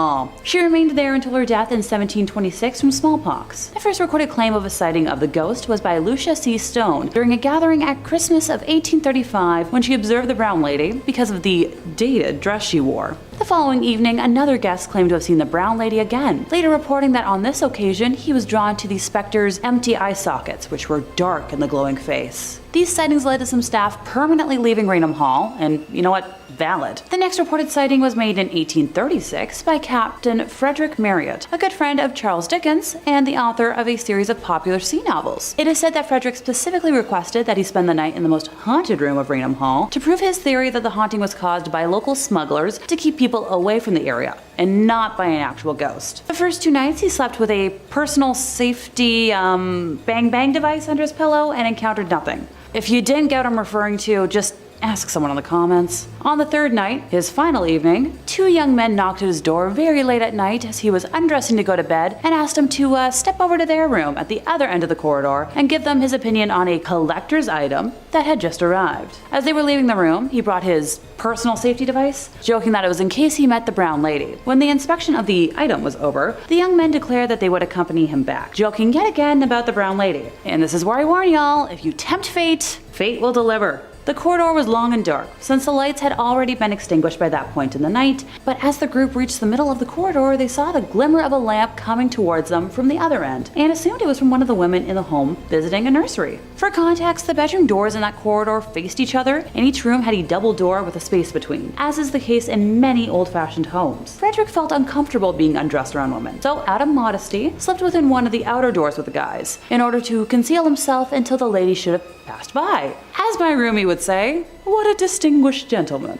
She remained there until her death in 1726 from smallpox. The first recorded claim of a sighting of the ghost was by Lucia C. Stone during a gathering at Christmas of 1835 when she observed the Brown Lady because of the dated dress she wore. The following evening, another guest claimed to have seen the Brown Lady again, later reporting that on this occasion he was drawn to the Spectre's empty eye sockets, which were dark in the glowing face. These sightings led to some staff permanently leaving Raynham Hall, and you know what? Valid. The next reported sighting was made in 1836 by Captain Frederick Marriott, a good friend of Charles Dickens and the author of a series of popular sea novels. It is said that Frederick specifically requested that he spend the night in the most haunted room of Raynham Hall to prove his theory that the haunting was caused by local smugglers to keep people away from the area, and not by an actual ghost. The first 2 nights he slept with a personal safety bang device under his pillow and encountered nothing. If you didn't get what I'm referring to, just ask someone in the comments. On the third night, his final evening, 2 young men knocked at his door very late at night as he was undressing to go to bed and asked him to step over to their room at the other end of the corridor and give them his opinion on a collector's item that had just arrived. As they were leaving the room, he brought his personal safety device, joking that it was in case he met the Brown Lady. When the inspection of the item was over, the young men declared that they would accompany him back, joking yet again about the Brown Lady. And this is where I warn y'all, if you tempt fate, fate will deliver. The corridor was long and dark, since the lights had already been extinguished by that point in the night, but as the group reached the middle of the corridor, they saw the glimmer of a lamp coming towards them from the other end, and assumed it was from one of the women in the home visiting a nursery. For context, the bedroom doors in that corridor faced each other, and each room had a double door with a space between, as is the case in many old-fashioned homes. Frederick felt uncomfortable being undressed around women, so out of modesty, slept within one of the outer doors with the guys, in order to conceal himself until the lady should have passed by. As my roomie would say, what a distinguished gentleman.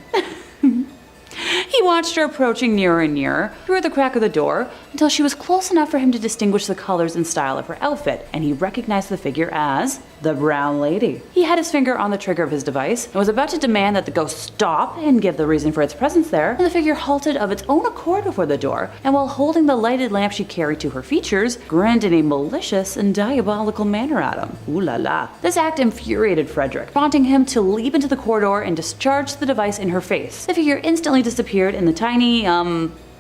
He watched her approaching nearer and nearer through the crack of the door, until she was close enough for him to distinguish the colors and style of her outfit, and he recognized the figure as the Brown Lady. He had his finger on the trigger of his device and was about to demand that the ghost stop and give the reason for its presence there, when the figure halted of its own accord before the door, and while holding the lighted lamp she carried to her features, grinned in a malicious and diabolical manner at him. Ooh la la. This act infuriated Frederick, prompting him to leap into the corridor and discharge the device in her face. The figure instantly disappeared in the tiny,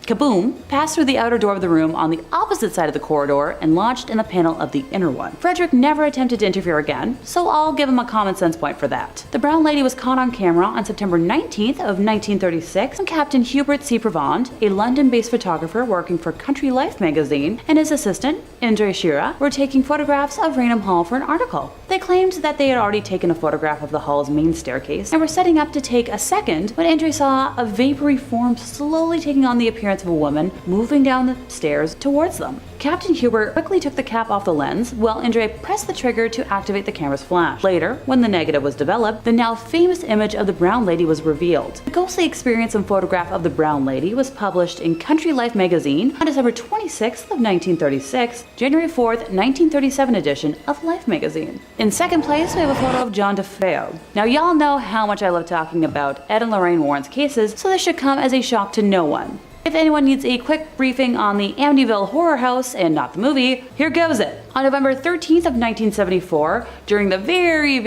kaboom, passed through the outer door of the room on the opposite side of the corridor and lodged in the panel of the inner one. Frederick never attempted to interfere again, so I'll give him a common sense point for that. The Brown Lady was caught on camera on September 19th of 1936 when Captain Hubert C. Prevand, a London-based photographer working for Country Life magazine, and his assistant, Indre Shira, were taking photographs of Raynham Hall for an article. They claimed that they had already taken a photograph of the hall's main staircase and were setting up to take a second when Indre saw a vapory form slowly taking on the appearance of a woman moving down the stairs towards them. Captain Hubert quickly took the cap off the lens while Indre pressed the trigger to activate the camera's flash. Later, when the negative was developed, the now famous image of the Brown Lady was revealed. The ghostly experience and photograph of the Brown Lady was published in Country Life magazine on December 26th of 1936, January 4th, 1937 edition of Life magazine. In second place, we have a photo of John DeFeo. Now y'all know how much I love talking about Ed and Lorraine Warren's cases, so this should come as a shock to no one. If anyone needs a quick briefing on the Amityville Horror House and not the movie, here goes it. On November 13th of 1974, during the very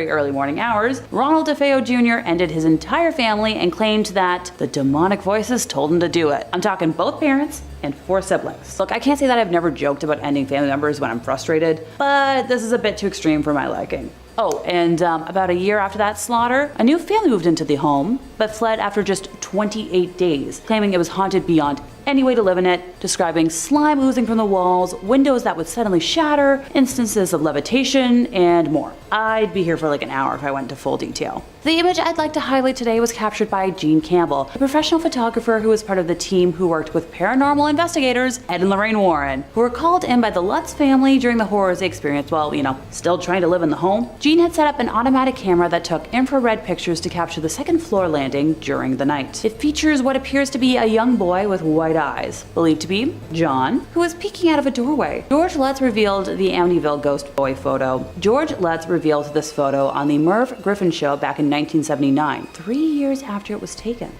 early morning hours, Ronald DeFeo Jr. ended his entire family and claimed that the demonic voices told him to do it. I'm talking both parents and 4 siblings. Look, I can't say that I've never joked about ending family members when I'm frustrated, but this is a bit too extreme for my liking. Oh, and about a year after that slaughter, a new family moved into the home, but fled after just 28 days, claiming it was haunted beyond any way to live in it, describing slime oozing from the walls, windows that would suddenly shatter, instances of levitation, and more. I'd be here for like an hour if I went into full detail. The image I'd like to highlight today was captured by Gene Campbell, a professional photographer who was part of the team who worked with paranormal investigators Ed and Lorraine Warren, who were called in by the Lutz family during the horrors they experienced while, still trying to live in the home. Gene had set up an automatic camera that took infrared pictures to capture the second floor landing during the night. It features what appears to be a young boy with white eyes, believed to be John, who is peeking out of a doorway. George Lutz revealed the Amityville ghost boy photo. George Lutz revealed this photo on the Merv Griffin show back in 1979, 3 years after it was taken.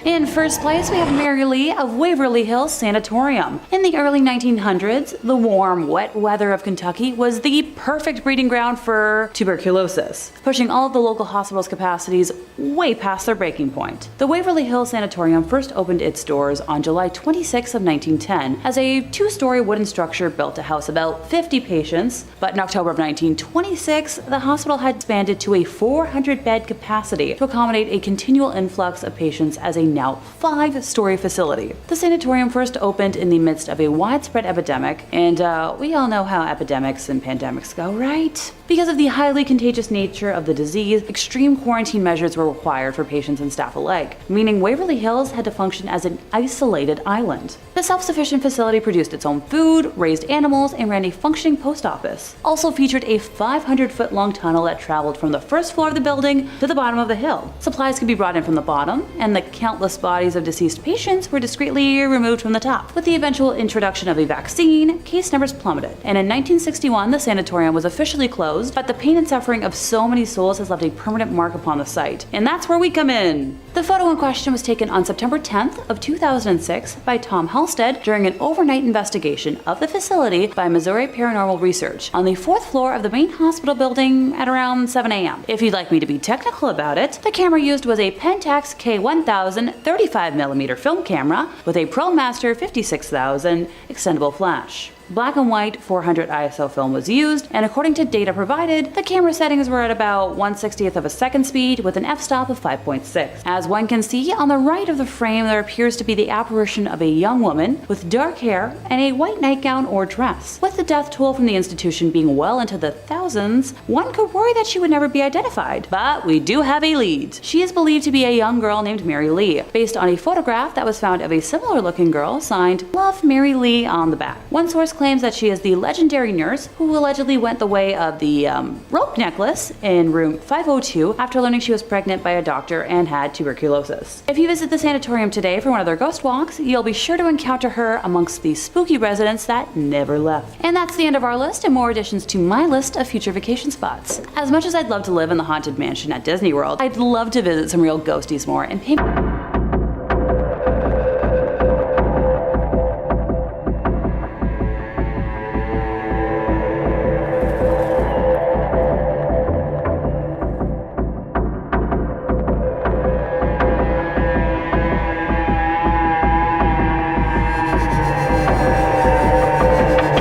In first place, we have Mary Lee of Waverly Hills Sanatorium. In the early 1900s, the warm, wet weather of Kentucky was the perfect breeding ground for tuberculosis, pushing all of the local hospitals' capacities way past their breaking point. The Waverly Hills Sanatorium first opened its doors on July 26 of 1910 as a 2-story wooden structure built to house about 50 patients, but in October of 1926, the hospital had expanded to a 400-bed capacity to accommodate a continual influx of patients as a now 5-story facility. The sanatorium first opened in the midst of a widespread epidemic, and we all know how epidemics and pandemics go, right? Because of the highly contagious nature of the disease, extreme quarantine measures were required for patients and staff alike, meaning Waverly Hills had to function as an isolated island. The self-sufficient facility produced its own food, raised animals, and ran a functioning post office. Also featured a 500-foot-long tunnel that traveled from the first floor of the building to the bottom of the hill. Supplies could be brought in from the bottom, and the countless bodies of deceased patients were discreetly removed from the top. With the eventual introduction of a vaccine, case numbers plummeted, and in 1961 the sanatorium was officially closed, but the pain and suffering of so many souls has left a permanent mark upon the site, and that's where we come in. The photo in question was taken on September 10th of 2006 by Tom Halstead during an overnight investigation of the facility by Missouri Paranormal Research on the 4th floor of the main hospital building at around 7 a.m. If you'd like me to be technical about it, the camera used was a Pentax K1000 35mm film camera with a ProMaster 56000 extendable flash. Black and white 400 ISO film was used, and according to data provided, the camera settings were at about 1/60th of a second speed with an f-stop of 5.6. As one can see, on the right of the frame there appears to be the apparition of a young woman with dark hair and a white nightgown or dress. With the death toll from the institution being well into the thousands, one could worry that she would never be identified. But we do have a lead. She is believed to be a young girl named Mary Lee, based on a photograph that was found of a similar looking girl signed Love Mary Lee on the back. One source claims that she is the legendary nurse who allegedly went the way of the rope necklace in room 502 after learning she was pregnant by a doctor and had tuberculosis. If you visit the sanatorium today for one of their ghost walks, you'll be sure to encounter her amongst the spooky residents that never left. And that's the end of our list and more additions to my list of future vacation spots. As much as I'd love to live in the Haunted Mansion at Disney World, I'd love to visit some real ghosties more and pay